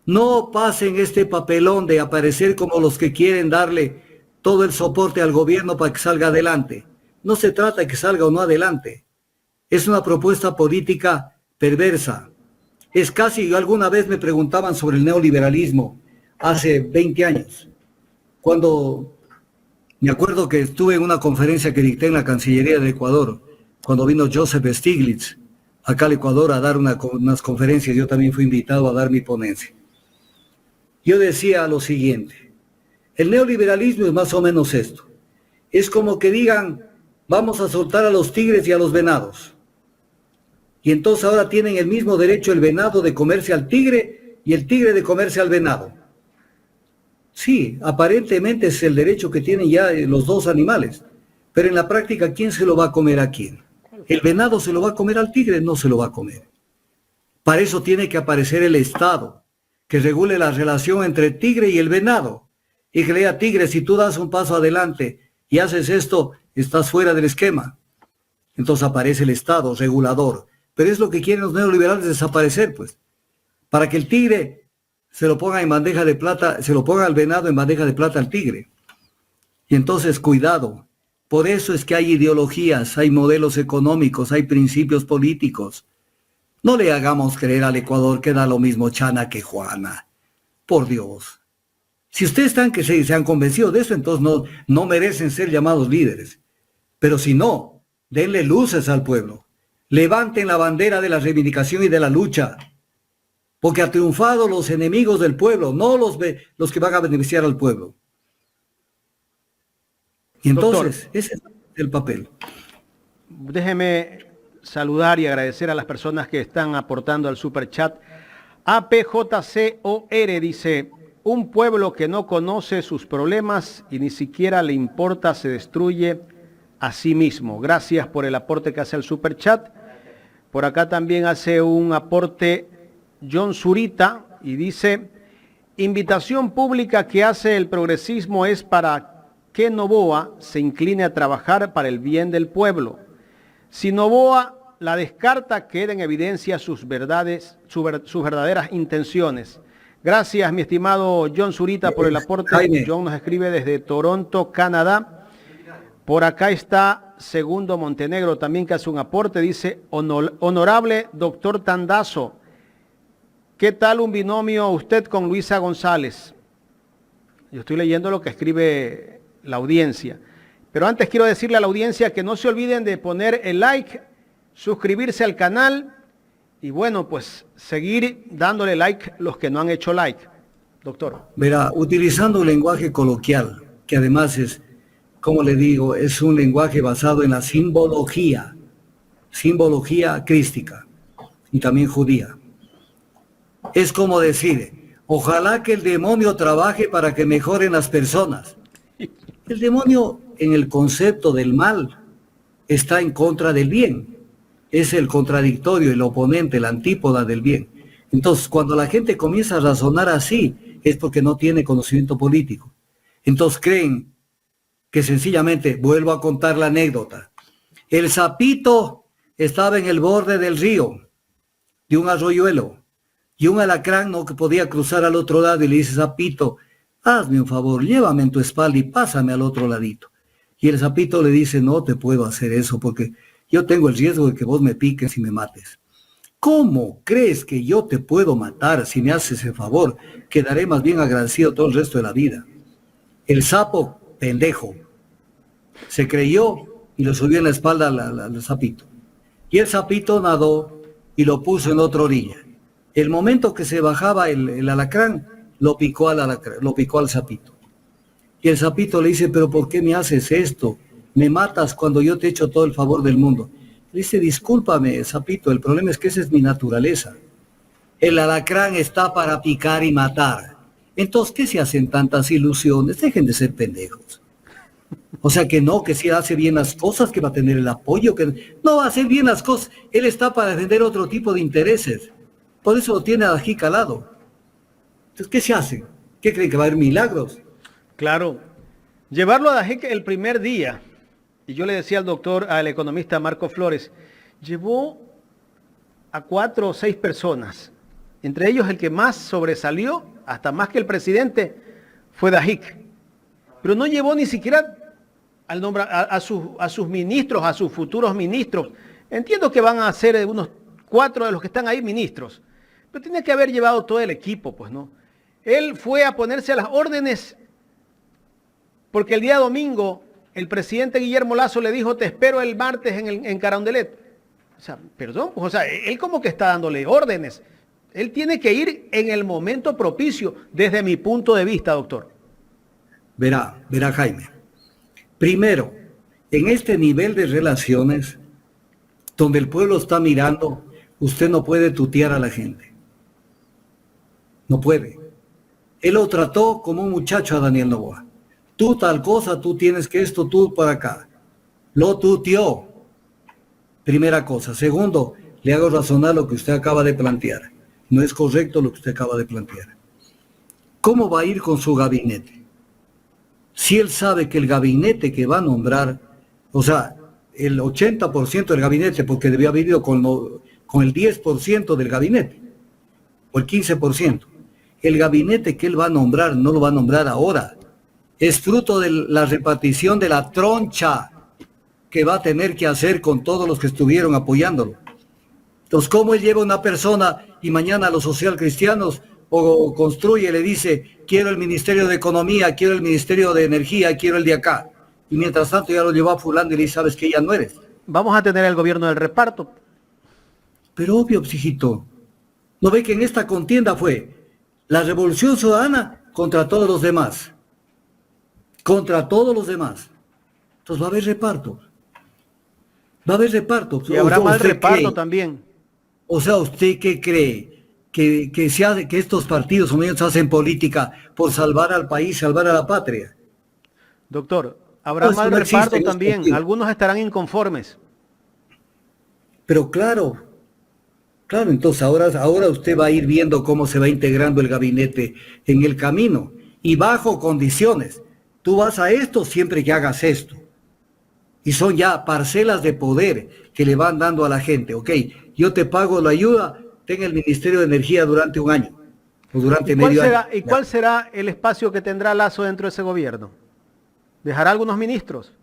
No pasen este papelón de aparecer como los que quieren darle todo el soporte al gobierno para que salga adelante. No se trata de que salga o no adelante. Es una propuesta política perversa. Es casi, alguna vez me preguntaban sobre el neoliberalismo, hace 20 años, cuando me acuerdo que estuve en una conferencia que dicté en la Cancillería del Ecuador, cuando vino Joseph Stiglitz acá al Ecuador a dar unas conferencias, yo también fui invitado a dar mi ponencia. Yo decía lo siguiente, el neoliberalismo es más o menos esto, es como que digan, vamos a soltar a los tigres y a los venados, y entonces ahora tienen el mismo derecho el venado de comerse al tigre y el tigre de comerse al venado. Sí, aparentemente es el derecho que tienen ya los dos animales, pero en la práctica, ¿quién se lo va a comer a quién? ¿El venado se lo va a comer al tigre? No se lo va a comer. Para eso tiene que aparecer el Estado, que regule la relación entre el tigre y el venado, y que le diga, tigre, si tú das un paso adelante y haces esto, estás fuera del esquema. Entonces aparece el Estado regulador, pero es lo que quieren los neoliberales, desaparecer, pues, para que el tigre se lo ponga en bandeja de plata, se lo ponga al venado en bandeja de plata al tigre. Y entonces, cuidado, por eso es que hay ideologías, hay modelos económicos, hay principios políticos. No le hagamos creer al Ecuador que da lo mismo Chana que Juana. Por Dios. Si ustedes están que se han convencido de eso, entonces no merecen ser llamados líderes. Pero si no, denle luces al pueblo. Levanten la bandera de la reivindicación y de la lucha. Porque han triunfado los enemigos del pueblo, no los que van a beneficiar al pueblo. Y entonces, Doctor, ese es el papel. déjeme saludar y agradecer a las personas que están aportando al superchat. APJCOR dice, un pueblo que no conoce sus problemas y ni siquiera le importa se destruye a sí mismo. Gracias por el aporte que hace el superchat. Por acá también hace un aporte John Zurita y dice, invitación pública que hace el progresismo es para que Noboa se incline a trabajar para el bien del pueblo. Si Noboa la descarta, queda en evidencia sus verdaderas intenciones. Gracias, mi estimado John Zurita, por el aporte. Jaime. John nos escribe desde Toronto, Canadá. Por acá está Segundo Montenegro también, que hace un aporte. Dice, honorable doctor Tandazo, ¿qué tal un binomio usted con Luisa González? Yo estoy leyendo lo que escribe la audiencia. Pero antes quiero decirle a la audiencia que no se olviden de poner el like, suscribirse al canal y bueno, pues seguir dándole like los que no han hecho like. Doctor. Verá, utilizando un lenguaje coloquial, que además es, como le digo, es un lenguaje basado en la simbología crística y también judía. Es como decir, ojalá que el demonio trabaje para que mejoren las personas. El demonio, en el concepto del mal, está en contra del bien. Es el contradictorio, el oponente, la antípoda del bien. Entonces, cuando la gente comienza a razonar así, es porque no tiene conocimiento político. Entonces creen que sencillamente, vuelvo a contar la anécdota, el sapito estaba en el borde del río, de un arroyuelo, y un alacrán no podía cruzar al otro lado y le dice, sapito, hazme un favor, llévame en tu espalda y pásame al otro ladito. Y el sapito le dice, no te puedo hacer eso porque yo tengo el riesgo de que vos me piques y me mates. ¿Cómo crees que yo te puedo matar si me haces el favor? Quedaré más bien agradecido todo el resto de la vida. El sapo, pendejo, se creyó y lo subió en la espalda al sapito. Y el sapito nadó y lo puso en otra orilla. El momento que se bajaba el alacrán, lo picó al sapito. Y el sapito le dice, pero ¿por qué me haces esto? Me matas cuando yo te he hecho todo el favor del mundo. Le dice, discúlpame, sapito, el problema es que esa es mi naturaleza. El alacrán está para picar y matar. Entonces, ¿qué se hacen tantas ilusiones? Dejen de ser pendejos. O sea que no, que si hace bien las cosas, que va a tener el apoyo, que no va a hacer bien las cosas. Él está para defender otro tipo de intereses. Por eso lo tiene aquí calado. Entonces, ¿qué se hace? ¿Qué creen, que va a haber milagros? Claro, llevarlo a Dajic el primer día, y yo le decía al economista Marco Flores, llevó a 4 o 6 personas, entre ellos el que más sobresalió, hasta más que el presidente, fue Dajic, pero no llevó ni siquiera a sus ministros, a sus futuros ministros. Entiendo que van a ser unos 4 de los que están ahí ministros, pero tiene que haber llevado todo el equipo, pues no. Él fue a ponerse a las órdenes porque el día domingo el presidente Guillermo Lasso le dijo, te espero el martes en Carondelet. O sea, perdón, o sea, él como que está dándole órdenes. Él tiene que ir en el momento propicio, desde mi punto de vista, doctor. Verá, Jaime. Primero, en este nivel de relaciones, donde el pueblo está mirando, usted no puede tutear a la gente. No puede. Él lo trató como un muchacho a Daniel Noboa. Tú tal cosa, tú tienes que esto, tú para acá. Lo tuteó. Primera cosa. Segundo, le hago razonar lo que usted acaba de plantear. No es correcto lo que usted acaba de plantear. ¿Cómo va a ir con su gabinete? Si él sabe que el gabinete que va a nombrar, o sea, el 80% del gabinete, porque debió haber ido con el 10% del gabinete, o el 15%. El gabinete que él va a nombrar no lo va a nombrar ahora. Es fruto de la repartición de la troncha que va a tener que hacer con todos los que estuvieron apoyándolo. Entonces, ¿cómo él lleva a una persona y mañana a los socialcristianos o construye y le dice, quiero el Ministerio de Economía, quiero el Ministerio de Energía, quiero el de acá? Y mientras tanto ya lo llevó a fulano y le dice, sabes que ya no eres. Vamos a tener el gobierno del reparto. Pero obvio, hijito, ¿no ve que en esta contienda fue la Revolución Ciudadana contra todos los demás? Contra todos los demás. Entonces va a haber reparto. Va a haber reparto. Y habrá mal reparto también. O sea, ¿usted qué cree? Que estos partidos unidos hacen política por salvar al país, salvar a la patria. Doctor, habrá mal reparto también. Algunos estarán inconformes. Pero claro, entonces ahora usted va a ir viendo cómo se va integrando el gabinete en el camino y bajo condiciones. Tú vas a esto siempre que hagas esto. Y son ya parcelas de poder que le van dando a la gente. Ok, yo te pago la ayuda, tenga el Ministerio de Energía durante un año. O durante medio año. ¿Y cuál será el espacio que tendrá Lasso dentro de ese gobierno? ¿Dejará algunos ministros?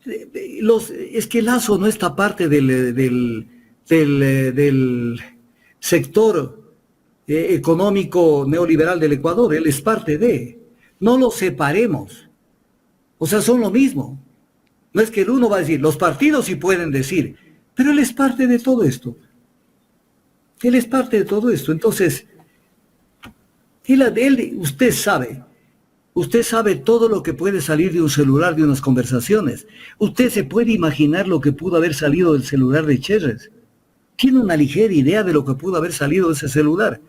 Es que Lasso no está parte del sector económico neoliberal del Ecuador. Él es parte de... No los separemos. O sea, son lo mismo. No es que el uno va a decir, los partidos sí pueden decir, pero él es parte de todo esto. Él es parte de todo esto. Entonces, usted sabe todo lo que puede salir de un celular, de unas conversaciones. Usted se puede imaginar lo que pudo haber salido del celular de Cherres. Tiene una ligera idea de lo que pudo haber salido de ese celular.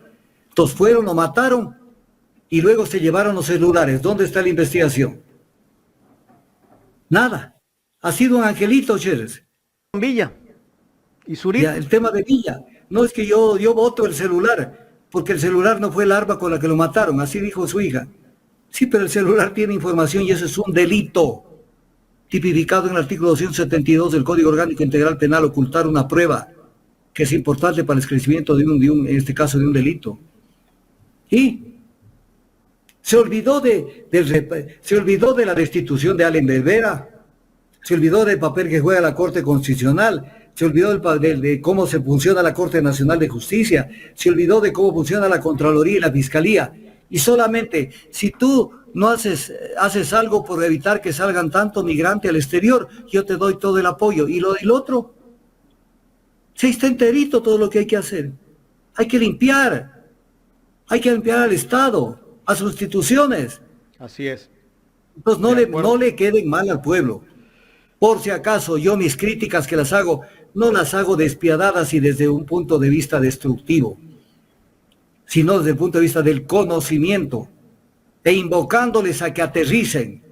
Entonces fueron, lo mataron, y luego se llevaron los celulares. ¿Dónde está la investigación? Nada. Ha sido un angelito, Cherres. Villa y Zurita. El tema de Villa. No es que yo voto el celular. porque el celular no fue el arma con la que lo mataron, así dijo su hija. Sí, pero el celular tiene información y eso es un delito tipificado en el artículo 272 del Código Orgánico Integral Penal, ocultar una prueba que es importante para el esclarecimiento en este caso, de un delito. Y se olvidó de la destitución de Allen Berbera, se olvidó del papel que juega la Corte Constitucional, se olvidó de cómo se funciona la Corte Nacional de Justicia, se olvidó de cómo funciona la Contraloría y la Fiscalía. Y solamente si tú no haces algo por evitar que salgan tanto migrantes al exterior, yo te doy todo el apoyo. Y lo del otro, se está enterito todo lo que hay que hacer. Hay que limpiar al Estado, a sus instituciones. Así es. Entonces no le queden mal al pueblo. Por si acaso, yo mis críticas que las hago, no las hago despiadadas y desde un punto de vista destructivo, sino desde el punto de vista del conocimiento, e invocándoles a que aterricen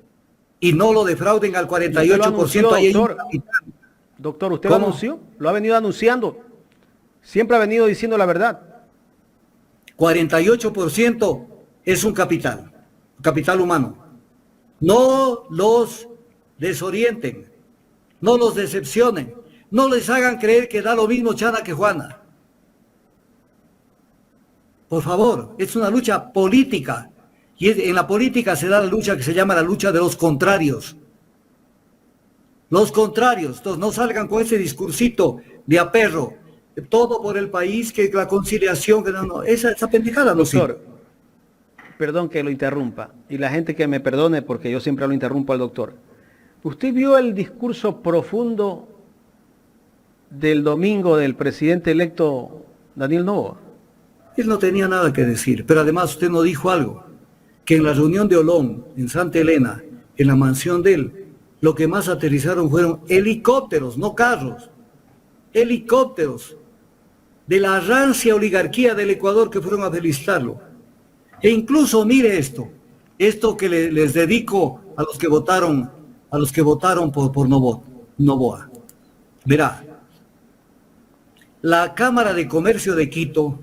y no lo defrauden al 48%. Ahí hay un capitán. Doctor, ¿usted ¿Cómo? lo anunció? Lo ha venido anunciando. Siempre ha venido diciendo la verdad. 48% es un capital humano. No los desorienten, no los decepcionen, no les hagan creer que da lo mismo Chana que Juana. Por favor, es una lucha política. Y en la política se da la lucha que se llama la lucha de los contrarios. Los contrarios. Entonces no salgan con ese discursito de aperro. Todo por el país, que la conciliación, que no. Esa pendejada no sirve. Doctor, perdón que lo interrumpa. Y la gente que me perdone porque yo siempre lo interrumpo al doctor. ¿Usted vio el discurso profundo del domingo del presidente electo Daniel Noboa? Él no tenía nada que decir, pero además usted no dijo algo, que en la reunión de Olón, en Santa Elena, en la mansión de él, lo que más aterrizaron fueron helicópteros, no carros, helicópteros de la rancia oligarquía del Ecuador que fueron a felicitarlo. E incluso, mire esto que les dedico a los que votaron por Noboa. Verá, la Cámara de Comercio de Quito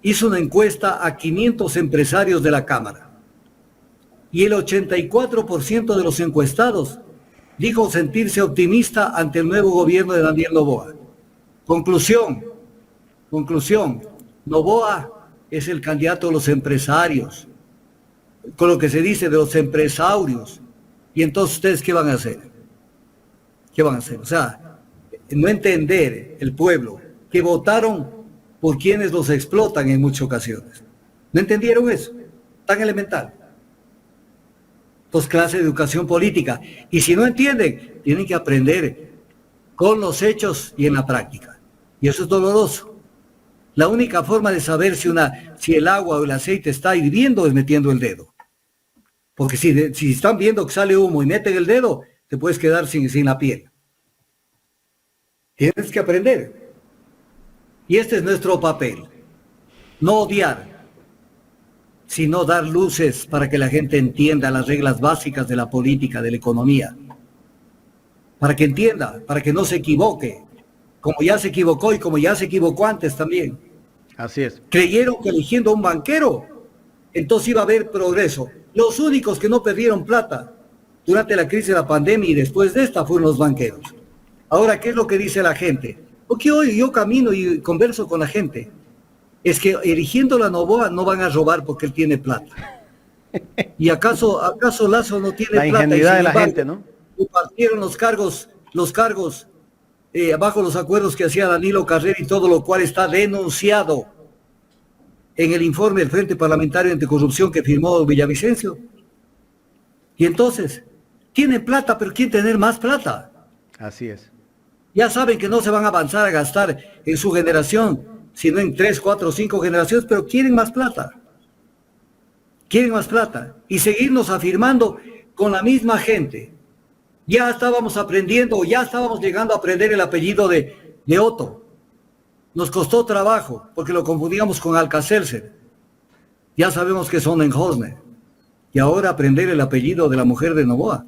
hizo una encuesta a 500 empresarios de la Cámara y el 84% de los encuestados dijo sentirse optimista ante el nuevo gobierno de Daniel Noboa. Conclusión, Noboa es el candidato de los empresarios, con lo que se dice de los empresarios. Y entonces, ¿ustedes qué van a hacer? ¿Qué van a hacer? O sea, no entender el pueblo que votaron por quienes los explotan en muchas ocasiones. ¿No entendieron eso? Tan elemental. Entonces, clase de educación política. Y si no entienden, tienen que aprender con los hechos y en la práctica. Y eso es doloroso. La única forma de saber si el agua o el aceite está hirviendo es metiendo el dedo. Porque si están viendo que sale humo y meten el dedo, te puedes quedar sin la piel. Tienes que aprender. Y este es nuestro papel. No odiar, sino dar luces para que la gente entienda las reglas básicas de la política, de la economía. Para que entienda, para que no se equivoque, como ya se equivocó y como ya se equivocó antes también. Así es. Creyeron que eligiendo a un banquero, entonces iba a haber progreso. Los únicos que no perdieron plata durante la crisis de la pandemia y después de esta fueron los banqueros. Ahora, ¿qué es lo que dice la gente? Porque hoy yo camino y converso con la gente. Es que eligiendo la Noboa no van a robar porque él tiene plata. ¿Y acaso Lazo no tiene plata? La ingenuidad de la embargo, gente, ¿no? Compartieron los cargos bajo los acuerdos que hacía Danilo Carrera y todo lo cual está denunciado en el informe del Frente Parlamentario Anticorrupción que firmó Villavicencio. Y entonces, tienen plata, pero quieren tener más plata. Así es. Ya saben que no se van a avanzar a gastar en su generación, sino en 3, 4, 5 generaciones, pero quieren más plata. Quieren más plata. Y seguirnos afirmando con la misma gente. Ya estábamos aprendiendo, ya estábamos llegando a aprender el apellido de Otto. Nos costó trabajo, porque lo confundíamos con Alcacelser. Ya sabemos que son en Hosner. Y ahora aprender el apellido de la mujer de Noboa.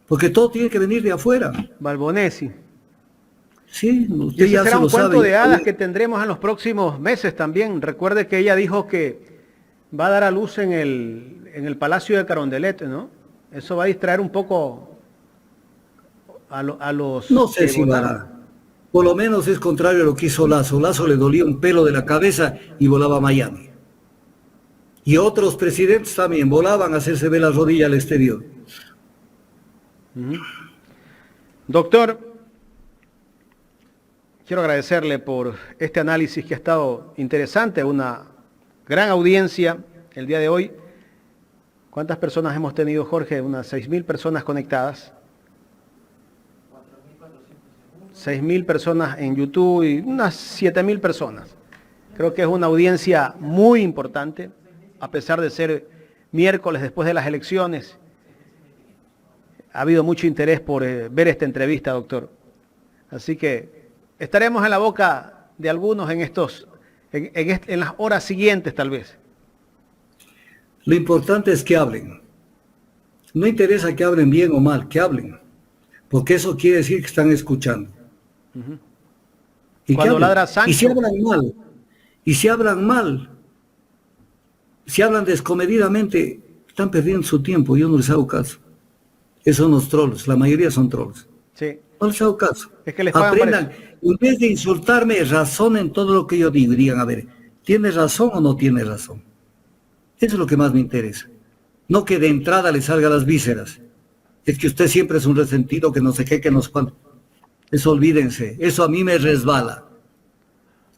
Porque todo tiene que venir de afuera. Balbonesi. Sí, Y usted ese ya será se un lo cuento sabe. de hadas que tendremos en los próximos meses también. Recuerde que ella dijo que va a dar a luz en el Palacio de Carondelet, ¿no? Eso va a distraer un poco a los No sé que si votaron. va. Por lo menos es contrario a lo que hizo Lazo. Lazo le dolía un pelo de la cabeza y volaba a Miami. Y otros presidentes también volaban a hacerse ver la rodilla al exterior. Doctor, quiero agradecerle por este análisis que ha estado interesante, una gran audiencia el día de hoy. ¿Cuántas personas hemos tenido, Jorge? Unas 6.000 personas conectadas. 6.000 personas en YouTube y unas 7.000 personas. Creo que es una audiencia muy importante, a pesar de ser miércoles después de las elecciones. Ha habido mucho interés por ver esta entrevista, doctor. Así que estaremos en la boca de algunos en las horas siguientes, tal vez. Lo importante es que hablen. No interesa que hablen bien o mal, que hablen. Porque eso quiere decir que están escuchando. Y Cuando que ladra hablen. Y si Sancho. hablan mal, si hablan descomedidamente, están perdiendo su tiempo. Yo no les hago caso. Esos son los trolls, la mayoría son trolls. Sí. No les hago caso. Es que les pagan Aprendan, por eso. en vez de insultarme, razonen todo lo que yo digo y digan, a ver, ¿tiene razón o no tiene razón? Eso es lo que más me interesa. No que de entrada le salga las vísceras. Es que usted siempre es un resentido, que no sé qué, que no sé cuánto. Eso olvídense, eso a mí me resbala.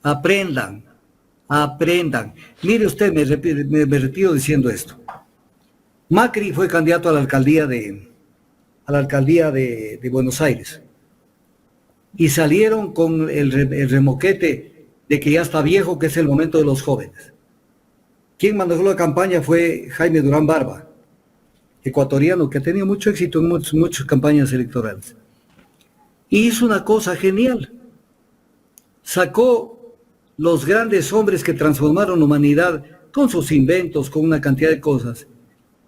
Aprendan. Mire usted, me retiro diciendo esto. Macri fue candidato a la alcaldía de Buenos Aires. Y salieron con el remoquete de que ya está viejo, que es el momento de los jóvenes. Quien manejó la campaña fue Jaime Durán Barba, ecuatoriano, que ha tenido mucho éxito en muchas campañas electorales. Y hizo una cosa genial. Sacó los grandes hombres que transformaron la humanidad con sus inventos, con una cantidad de cosas.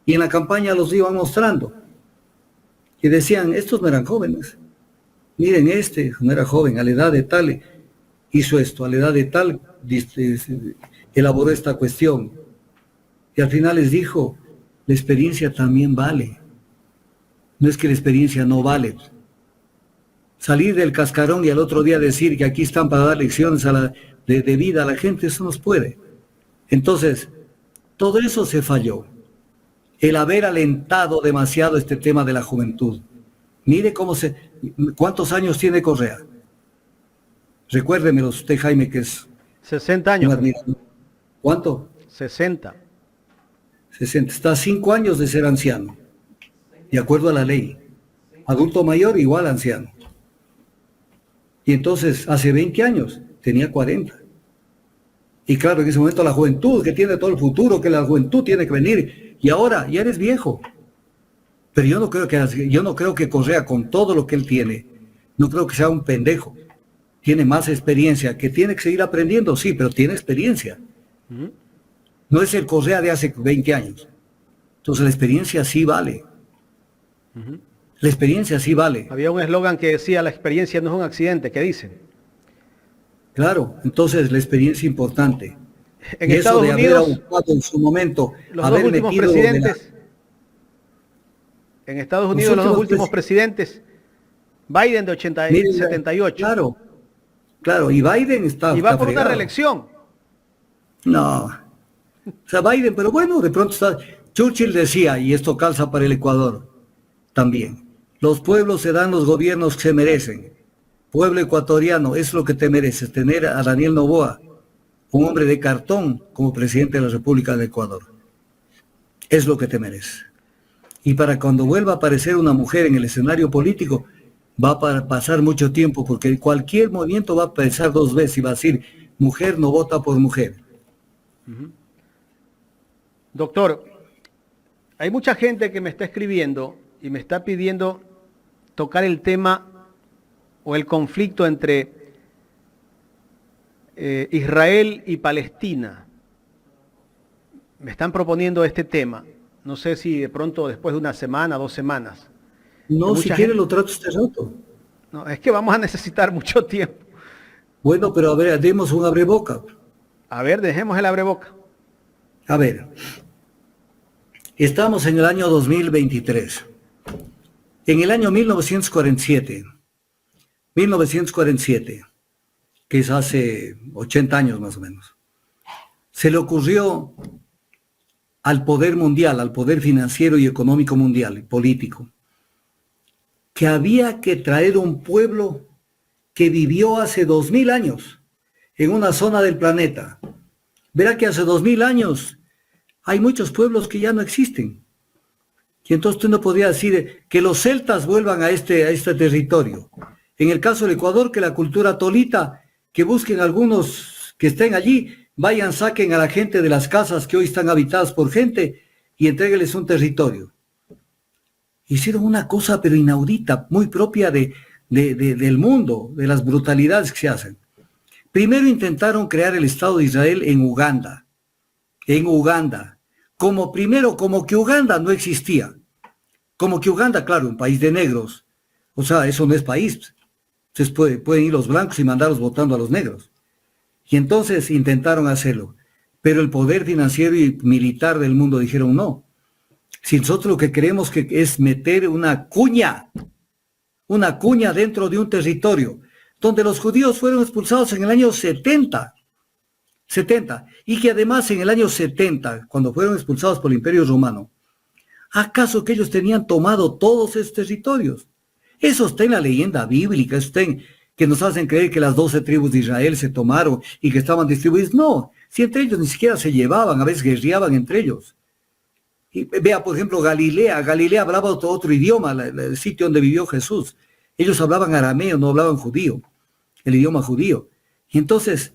Y en la campaña los iban mostrando. Y decían, estos no eran jóvenes. Miren, este no era joven, a la edad de tal hizo esto, a la edad de tal elaboró esta cuestión. Y al final les dijo, la experiencia también vale. No es que la experiencia no vale. Salir del cascarón y al otro día decir que aquí están para dar lecciones de vida a la gente, eso no se puede. Entonces, todo eso se falló. El haber alentado demasiado este tema de la juventud. Mire cuántos años tiene Correa. Recuérdemelo usted, Jaime, que es 60 un años. admirador. ¿Cuánto? 60. 60. Está a 5 años de ser anciano, de acuerdo a la ley. Adulto mayor igual anciano. Y entonces, hace 20 años, tenía 40. Y claro, en ese momento la juventud, que tiene todo el futuro, que la juventud tiene que venir. Y ahora, ya eres viejo. Pero yo no creo que Correa, con todo lo que él tiene, no creo que sea un pendejo. Tiene más experiencia, que tiene que seguir aprendiendo, sí, pero tiene experiencia. No es el Correa de hace 20 años. Entonces la experiencia sí vale. La experiencia sí vale. Había un eslogan que decía, la experiencia no es un accidente, ¿qué dicen? Claro, entonces la experiencia es importante. En Y eso Estados de haber Unidos, abusado en su momento, los dos haber últimos metido lo de la- presidentes, en Estados Unidos los dos últimos presidentes, Biden de 80 y Miren, 78, Claro, y Biden está y va está por una fregado. reelección. No. O sea, Biden, pero bueno, de pronto está... Churchill decía, y esto calza para el Ecuador también, los pueblos se dan los gobiernos que se merecen. Pueblo ecuatoriano, es lo que te mereces, tener a Daniel Noboa, un hombre de cartón, como presidente de la República de Ecuador. Es lo que te mereces. Y para cuando vuelva a aparecer una mujer en el escenario político, va a pasar mucho tiempo, porque cualquier movimiento va a pensar dos veces y va a decir, mujer no vota por mujer. Doctor, hay mucha gente que me está escribiendo y me está pidiendo tocar el tema o el conflicto entre Israel y Palestina. Me están proponiendo este tema. No sé si de pronto después de una semana, 2 semanas. No, Mucha si quiere gente- lo trato este rato. No, es que vamos a necesitar mucho tiempo. Bueno, pero a ver, demos un abreboca. A ver, dejemos el abreboca. A ver, estamos en el año 2023. En el año 1947, que es hace 80 años más o menos, se le ocurrió al poder mundial, al poder financiero y económico mundial, político, que había que traer un pueblo que vivió hace 2000 años en una zona del planeta. Verá que hace 2000 años hay muchos pueblos que ya no existen. Y entonces tú no podías decir que los celtas vuelvan a este territorio. En el caso del Ecuador, que la cultura tolita, que busquen algunos que estén allí, vayan, saquen a la gente de las casas que hoy están habitadas por gente y entrégueles un territorio. Hicieron una cosa pero inaudita, muy propia del mundo, de las brutalidades que se hacen. Primero intentaron crear el Estado de Israel en Uganda. Como que Uganda no existía. Como que Uganda, claro, un país de negros. O sea, eso no es país. Entonces pueden ir los blancos y mandarlos votando a los negros. Y entonces intentaron hacerlo. Pero el poder financiero y militar del mundo dijeron no. Si nosotros lo que queremos que es meter una cuña dentro de un territorio, donde los judíos fueron expulsados en el año 70, y que además en el año 70, cuando fueron expulsados por el Imperio Romano, ¿acaso que ellos tenían tomado todos esos territorios? Eso está en la leyenda bíblica, eso está en que nos hacen creer que las 12 tribus de Israel se tomaron y que estaban distribuidas. No, si entre ellos ni siquiera se llevaban, a veces guerreaban entre ellos. Y vea, por ejemplo, Galilea hablaba otro idioma, el sitio donde vivió Jesús. Ellos hablaban arameo, no hablaban judío, el idioma judío. Y entonces,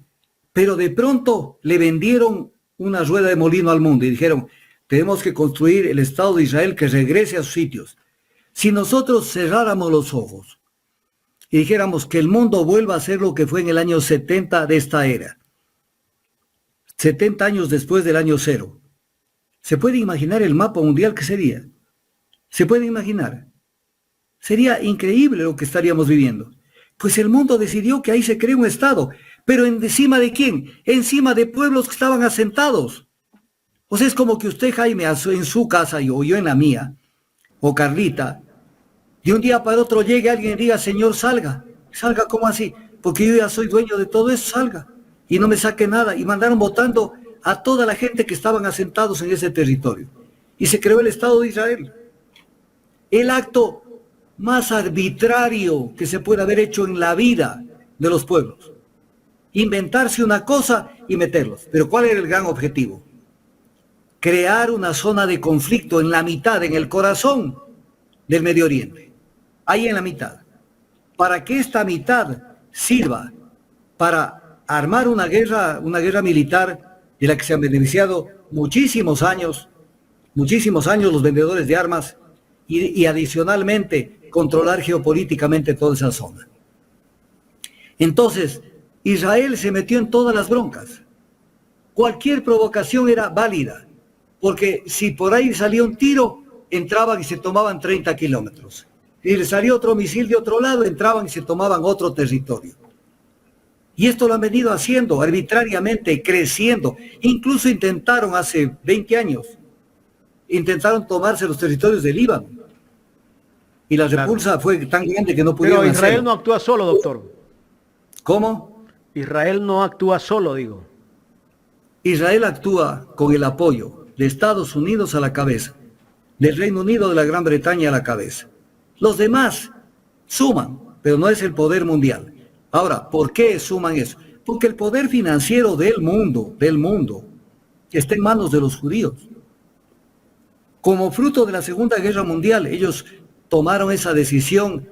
pero de pronto le vendieron una rueda de molino al mundo y dijeron, tenemos que construir el Estado de Israel que regrese a sus sitios. Si nosotros cerráramos los ojos y dijéramos que el mundo vuelva a ser lo que fue en el año 70 de esta era, 70 años después del año 0, ¿se puede imaginar el mapa mundial que sería? ¿Se puede imaginar? Sería increíble lo que estaríamos viviendo. Pues el mundo decidió que ahí se cree un Estado. ¿Pero encima de quién? Encima de pueblos que estaban asentados. O sea, es como que usted, Jaime, en su casa o yo en la mía, o Carlita, de un día para otro llegue alguien y diga, señor, salga. ¿Salga cómo así? Porque yo ya soy dueño de todo eso, salga. Y no me saque nada. Y mandaron votando a toda la gente que estaban asentados en ese territorio. Y se creó el Estado de Israel. El acto más arbitrario que se puede haber hecho en la vida de los pueblos. Inventarse una cosa y meterlos. Pero ¿cuál era el gran objetivo? Crear una zona de conflicto en la mitad, en el corazón del Medio Oriente. Ahí en la mitad. Para que esta mitad sirva para armar una guerra militar de la que se han beneficiado muchísimos años los vendedores de armas y adicionalmente controlar geopolíticamente toda esa zona. Entonces, Israel se metió en todas las broncas. Cualquier provocación era válida, porque si por ahí salía un tiro, entraban y se tomaban 30 kilómetros. Si le salía otro misil de otro lado, entraban y se tomaban otro territorio. Y esto lo han venido haciendo arbitrariamente, creciendo. Incluso intentaron hace 20 años, intentaron tomarse los territorios del Líbano. Y la repulsa fue tan grande que no pudieron hacerlo. Pero Israel no actúa solo, doctor. ¿Cómo? Israel no actúa solo, digo. Israel actúa con el apoyo de Estados Unidos a la cabeza, del Reino Unido, de la Gran Bretaña a la cabeza. Los demás suman, pero no es el poder mundial. Ahora, ¿por qué suman eso? Porque el poder financiero del mundo, está en manos de los judíos. Como fruto de la Segunda Guerra Mundial, ellos tomaron esa decisión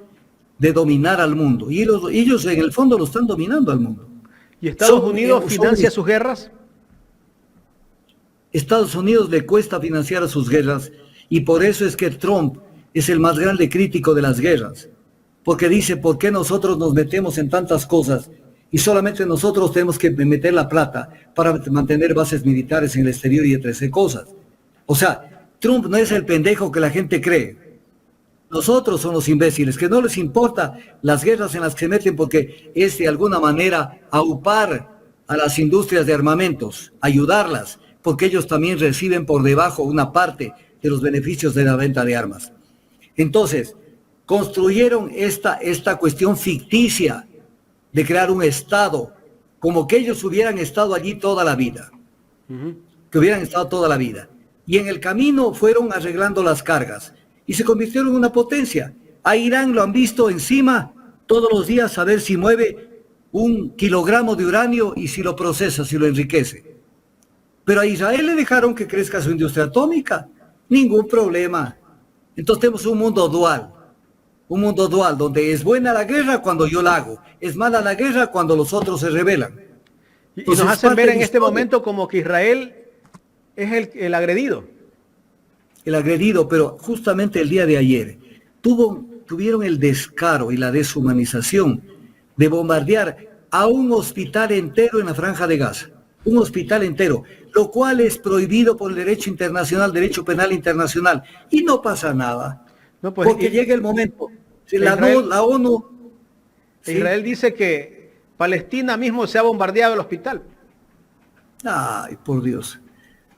de dominar al mundo. Y ellos en el fondo lo están dominando al mundo. ¿Y Estados Unidos financia sus guerras? Estados Unidos le cuesta financiar a sus guerras y por eso es que Trump es el más grande crítico de las guerras. Porque dice, ¿por qué nosotros nos metemos en tantas cosas y solamente nosotros tenemos que meter la plata para mantener bases militares en el exterior y entre esas cosas? O sea, Trump no es el pendejo que la gente cree. Los otros son los imbéciles, que no les importa las guerras en las que se meten porque es de alguna manera aupar a las industrias de armamentos, ayudarlas, porque ellos también reciben por debajo una parte de los beneficios de la venta de armas. Entonces, construyeron esta cuestión ficticia de crear un Estado, como que ellos hubieran estado allí toda la vida, que hubieran estado toda la vida. Y en el camino fueron arreglando las cargas y se convirtieron en una potencia. A Irán lo han visto encima todos los días a ver si mueve 1 kilogramo de uranio y si lo procesa, si lo enriquece. Pero a Israel le dejaron que crezca su industria atómica. Ningún problema. Entonces tenemos un mundo dual donde es buena la guerra cuando yo la hago, es mala la guerra cuando los otros se rebelan. Y Entonces, nos hacen ver en este historia. momento como que Israel es el agredido. El agredido, pero justamente el día de ayer tuvieron el descaro y la deshumanización de bombardear a un hospital entero en la Franja de Gaza, un hospital entero, lo cual es prohibido por el derecho internacional, derecho penal internacional, y no pasa nada, No, pues, porque llega el momento. Si la ONU... ¿sí? Israel dice que Palestina mismo se ha bombardeado el hospital. Ay, por Dios.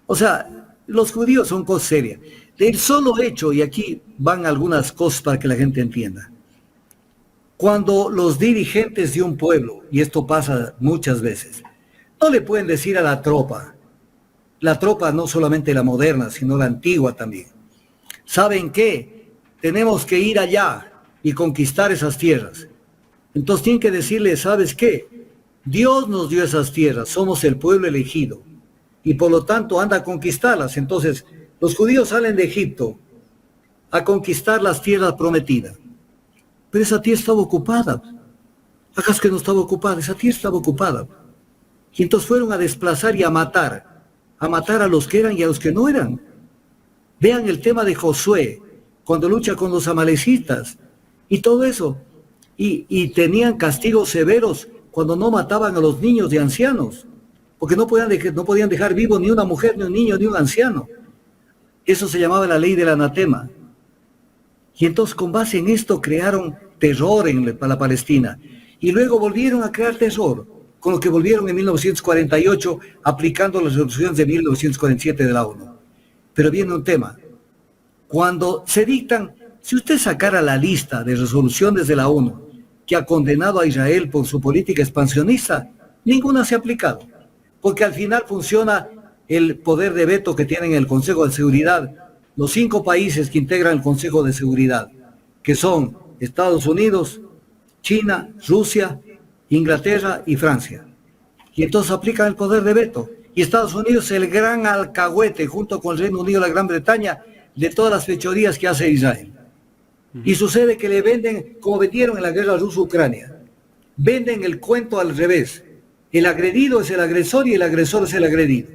O sea, los judíos son cosas serias. Del solo hecho, y aquí van algunas cosas para que la gente entienda. Cuando los dirigentes de un pueblo, y esto pasa muchas veces, no le pueden decir a la tropa no solamente la moderna, sino la antigua también, ¿saben qué? Tenemos que ir allá y conquistar esas tierras. Entonces tienen que decirle, ¿sabes qué? Dios nos dio esas tierras, somos el pueblo elegido, y por lo tanto anda a conquistarlas. Entonces, los judíos salen de Egipto a conquistar las tierras prometidas. Pero esa tierra estaba ocupada. ¿Acaso que no estaba ocupada? Esa tierra estaba ocupada. Y entonces fueron a desplazar y a matar a los que eran y a los que no eran. Vean el tema de Josué, cuando lucha con los amalecitas, y todo eso. Y tenían castigos severos cuando no mataban a los niños y ancianos, porque no podían dejar vivo ni una mujer, ni un niño, ni un anciano. Eso se llamaba la ley del anatema. Y entonces con base en esto crearon terror para la Palestina. Y luego volvieron a crear terror, con lo que volvieron en 1948 aplicando las resoluciones de 1947 de la ONU. Pero viene un tema. Cuando se dictan, si usted sacara la lista de resoluciones de la ONU que ha condenado a Israel por su política expansionista, ninguna se ha aplicado. Porque al final funciona el poder de veto que tienen el Consejo de Seguridad, los 5 países que integran el Consejo de Seguridad, que son Estados Unidos, China, Rusia, Inglaterra y Francia. Y entonces aplican el poder de veto. Y Estados Unidos es el gran alcahuete, junto con el Reino Unido y la Gran Bretaña, de todas las fechorías que hace Israel. Y sucede que le venden, como vendieron en la guerra ruso-ucrania, venden el cuento al revés. El agredido es el agresor y el agresor es el agredido.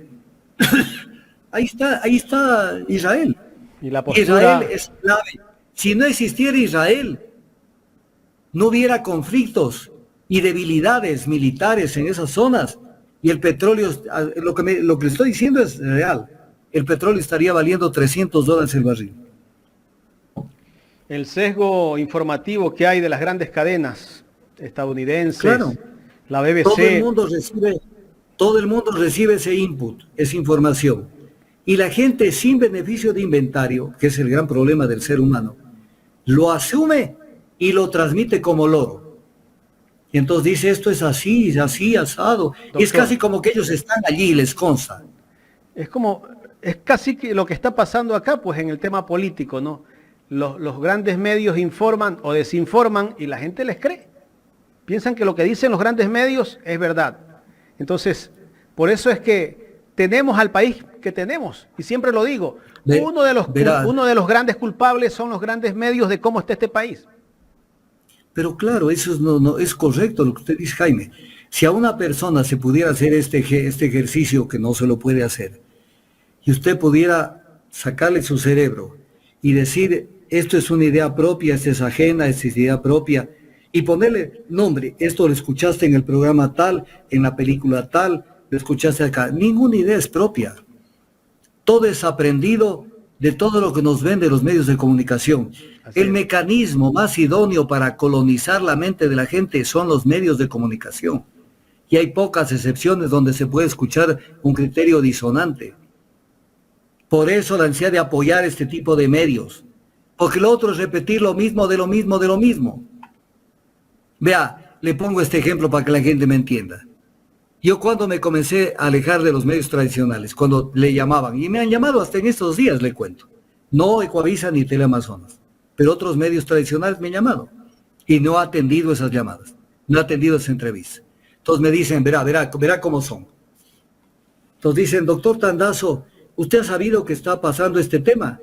Ahí está Israel. Y la postura... Israel es clave. Si no existiera Israel, no hubiera conflictos y debilidades militares en esas zonas. Y el petróleo, lo que estoy diciendo es real. El petróleo estaría valiendo $300 el barril. El sesgo informativo que hay de las grandes cadenas estadounidenses, Claro. la BBC... Todo el mundo recibe ese input, esa información. Y la gente sin beneficio de inventario, que es el gran problema del ser humano, lo asume y lo transmite como loro. Y entonces dice, esto es así, asado. Doctor, y es casi como que ellos están allí y les consta. Es casi que lo que está pasando acá, pues en el tema político, ¿no? Los grandes medios informan o desinforman y la gente les cree. Piensan que lo que dicen los grandes medios es verdad. Entonces, por eso es que tenemos al país que tenemos. Y siempre lo digo, uno de los grandes culpables son los grandes medios de cómo está este país. Pero claro, eso no es correcto lo que usted dice, Jaime. Si a una persona se pudiera hacer este ejercicio, que no se lo puede hacer, y usted pudiera sacarle su cerebro y decir, esto es una idea propia, esta es ajena, esta es idea propia, y ponerle nombre, esto lo escuchaste en el programa tal, en la película tal, lo escuchaste acá. Ninguna idea es propia. Todo es aprendido de todo lo que nos venden los medios de comunicación. El mecanismo más idóneo para colonizar la mente de la gente son los medios de comunicación. Y hay pocas excepciones donde se puede escuchar un criterio disonante. Por eso la ansiedad de apoyar este tipo de medios. Porque lo otro es repetir lo mismo, de lo mismo, de lo mismo. Vea, le pongo este ejemplo para que la gente me entienda. Yo cuando me comencé a alejar de los medios tradicionales, cuando le llamaban, y me han llamado hasta en estos días, le cuento, no Ecuavisa ni Teleamazonas, pero otros medios tradicionales me han llamado y no he atendido esas llamadas, no he atendido esa entrevista. Entonces me dicen, verá cómo son. Entonces dicen, doctor Tandazo, ¿usted ha sabido que está pasando este tema?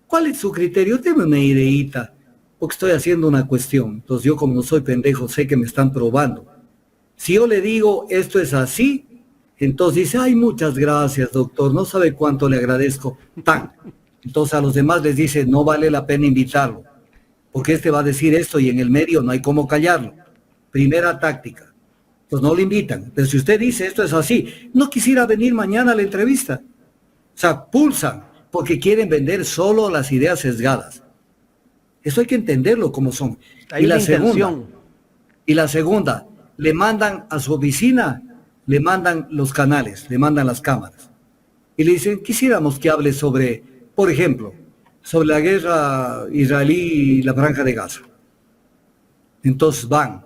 ¿Cuál es su criterio? Deme una ideita, porque estoy haciendo una cuestión. Entonces yo, como no soy pendejo, sé que me están probando. Si yo le digo esto es así, entonces dice, ay, muchas gracias, doctor, no sabe cuánto le agradezco. Tan. Entonces a los demás les dice, no vale la pena invitarlo, porque este va a decir esto y en el medio no hay cómo callarlo. Primera táctica. Pues no le invitan. Pero si usted dice esto es así, no quisiera venir mañana a la entrevista. O sea, pulsan, porque quieren vender solo las ideas sesgadas. Eso hay que entenderlo como son. Hay una intención. Y la segunda, le mandan a su oficina, le mandan los canales, le mandan las cámaras. Y le dicen, quisiéramos que hable sobre, por ejemplo, sobre la guerra israelí y la Franja de Gaza. Entonces van,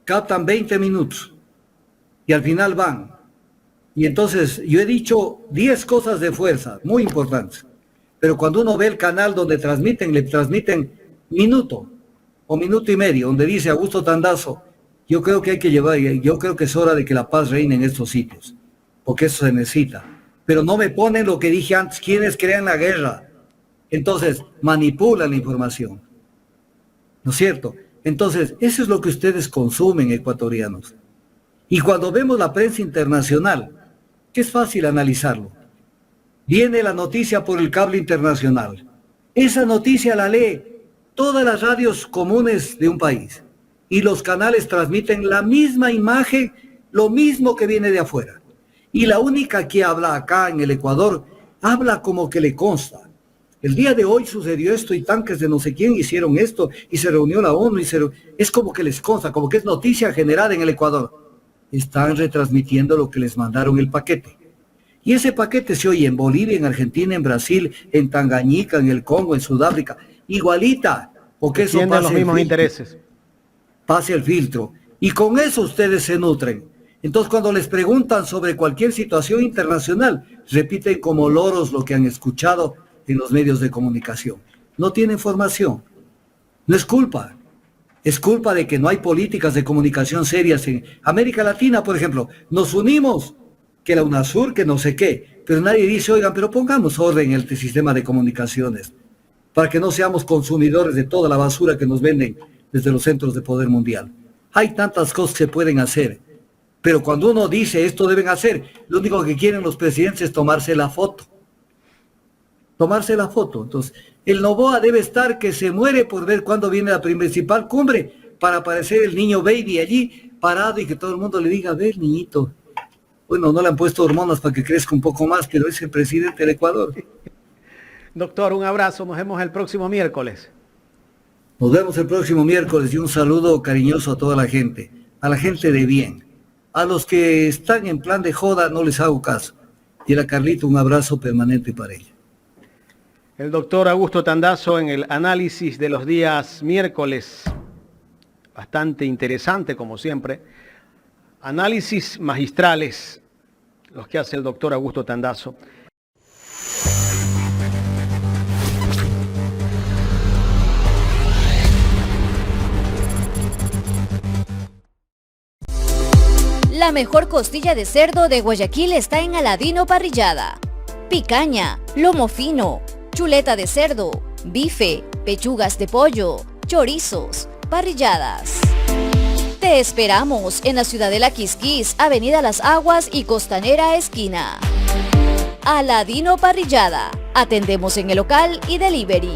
captan 20 minutos y al final van. Y entonces yo he dicho 10 cosas de fuerza, muy importantes. Pero cuando uno ve el canal donde transmiten, le transmiten minuto o minuto y medio, donde dice Augusto Tandazo, yo creo que hay que llevar, yo creo que es hora de que la paz reine en estos sitios, porque eso se necesita. Pero no me ponen lo que dije antes, quienes crean la guerra. Entonces, manipulan la información. ¿No es cierto? Entonces, eso es lo que ustedes consumen, ecuatorianos. Y cuando vemos la prensa internacional, que es fácil analizarlo, viene la noticia por el cable internacional. Esa noticia la lee todas las radios comunes de un país. Y los canales transmiten la misma imagen, lo mismo que viene de afuera. Y la única que habla acá en el Ecuador, habla como que le consta. El día de hoy sucedió esto y tanques de no sé quién hicieron esto y se reunió la ONU es como que les consta, como que es noticia generada en el Ecuador. Están retransmitiendo lo que les mandaron el paquete. Y ese paquete se oye en Bolivia, en Argentina, en Brasil, en Tangañica, en el Congo, en Sudáfrica, igualita, porque eso pasa los mismos intereses. Pase el filtro. Y con eso ustedes se nutren. Entonces, cuando les preguntan sobre cualquier situación internacional, repiten como loros lo que han escuchado en los medios de comunicación. No tienen formación. No es culpa. Es culpa de que no hay políticas de comunicación serias en América Latina, por ejemplo. Nos unimos, que la UNASUR, que no sé qué. Pero nadie dice, oigan, pero pongamos orden en el sistema de comunicaciones para que no seamos consumidores de toda la basura que nos venden desde los centros de poder mundial. Hay tantas cosas que pueden hacer, pero cuando uno dice esto deben hacer, lo único que quieren los presidentes es tomarse la foto. Tomarse la foto. Entonces, el Noboa debe estar que se muere por ver cuándo viene la principal cumbre para aparecer el niño baby allí parado y que todo el mundo le diga, a ver, niñito. Bueno, no le han puesto hormonas para que crezca un poco más, pero es el presidente del Ecuador. Doctor, un abrazo. Nos vemos el próximo miércoles. Nos vemos el próximo miércoles y un saludo cariñoso a toda la gente de bien. A los que están en plan de joda no les hago caso. Y a la Carlita un abrazo permanente para ella. El doctor Augusto Tandazo en el análisis de los días miércoles. Bastante interesante como siempre. Análisis magistrales los que hace el doctor Augusto Tandazo. La mejor costilla de cerdo de Guayaquil está en Aladino Parrillada. Picaña, lomo fino, chuleta de cerdo, bife, pechugas de pollo, chorizos, parrilladas. Te esperamos en la Ciudadela Quisquís, Avenida Las Aguas y Costanera Esquina. Aladino Parrillada. Atendemos en el local y delivery.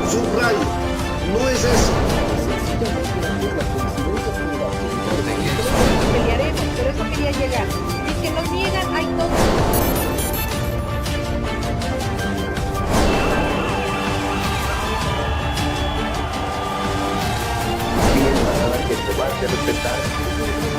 Subrayo, no es eso. Pelearemos, por eso quería llegar. Y que que lo niegan, hay todo. Que se va a hacer respetar.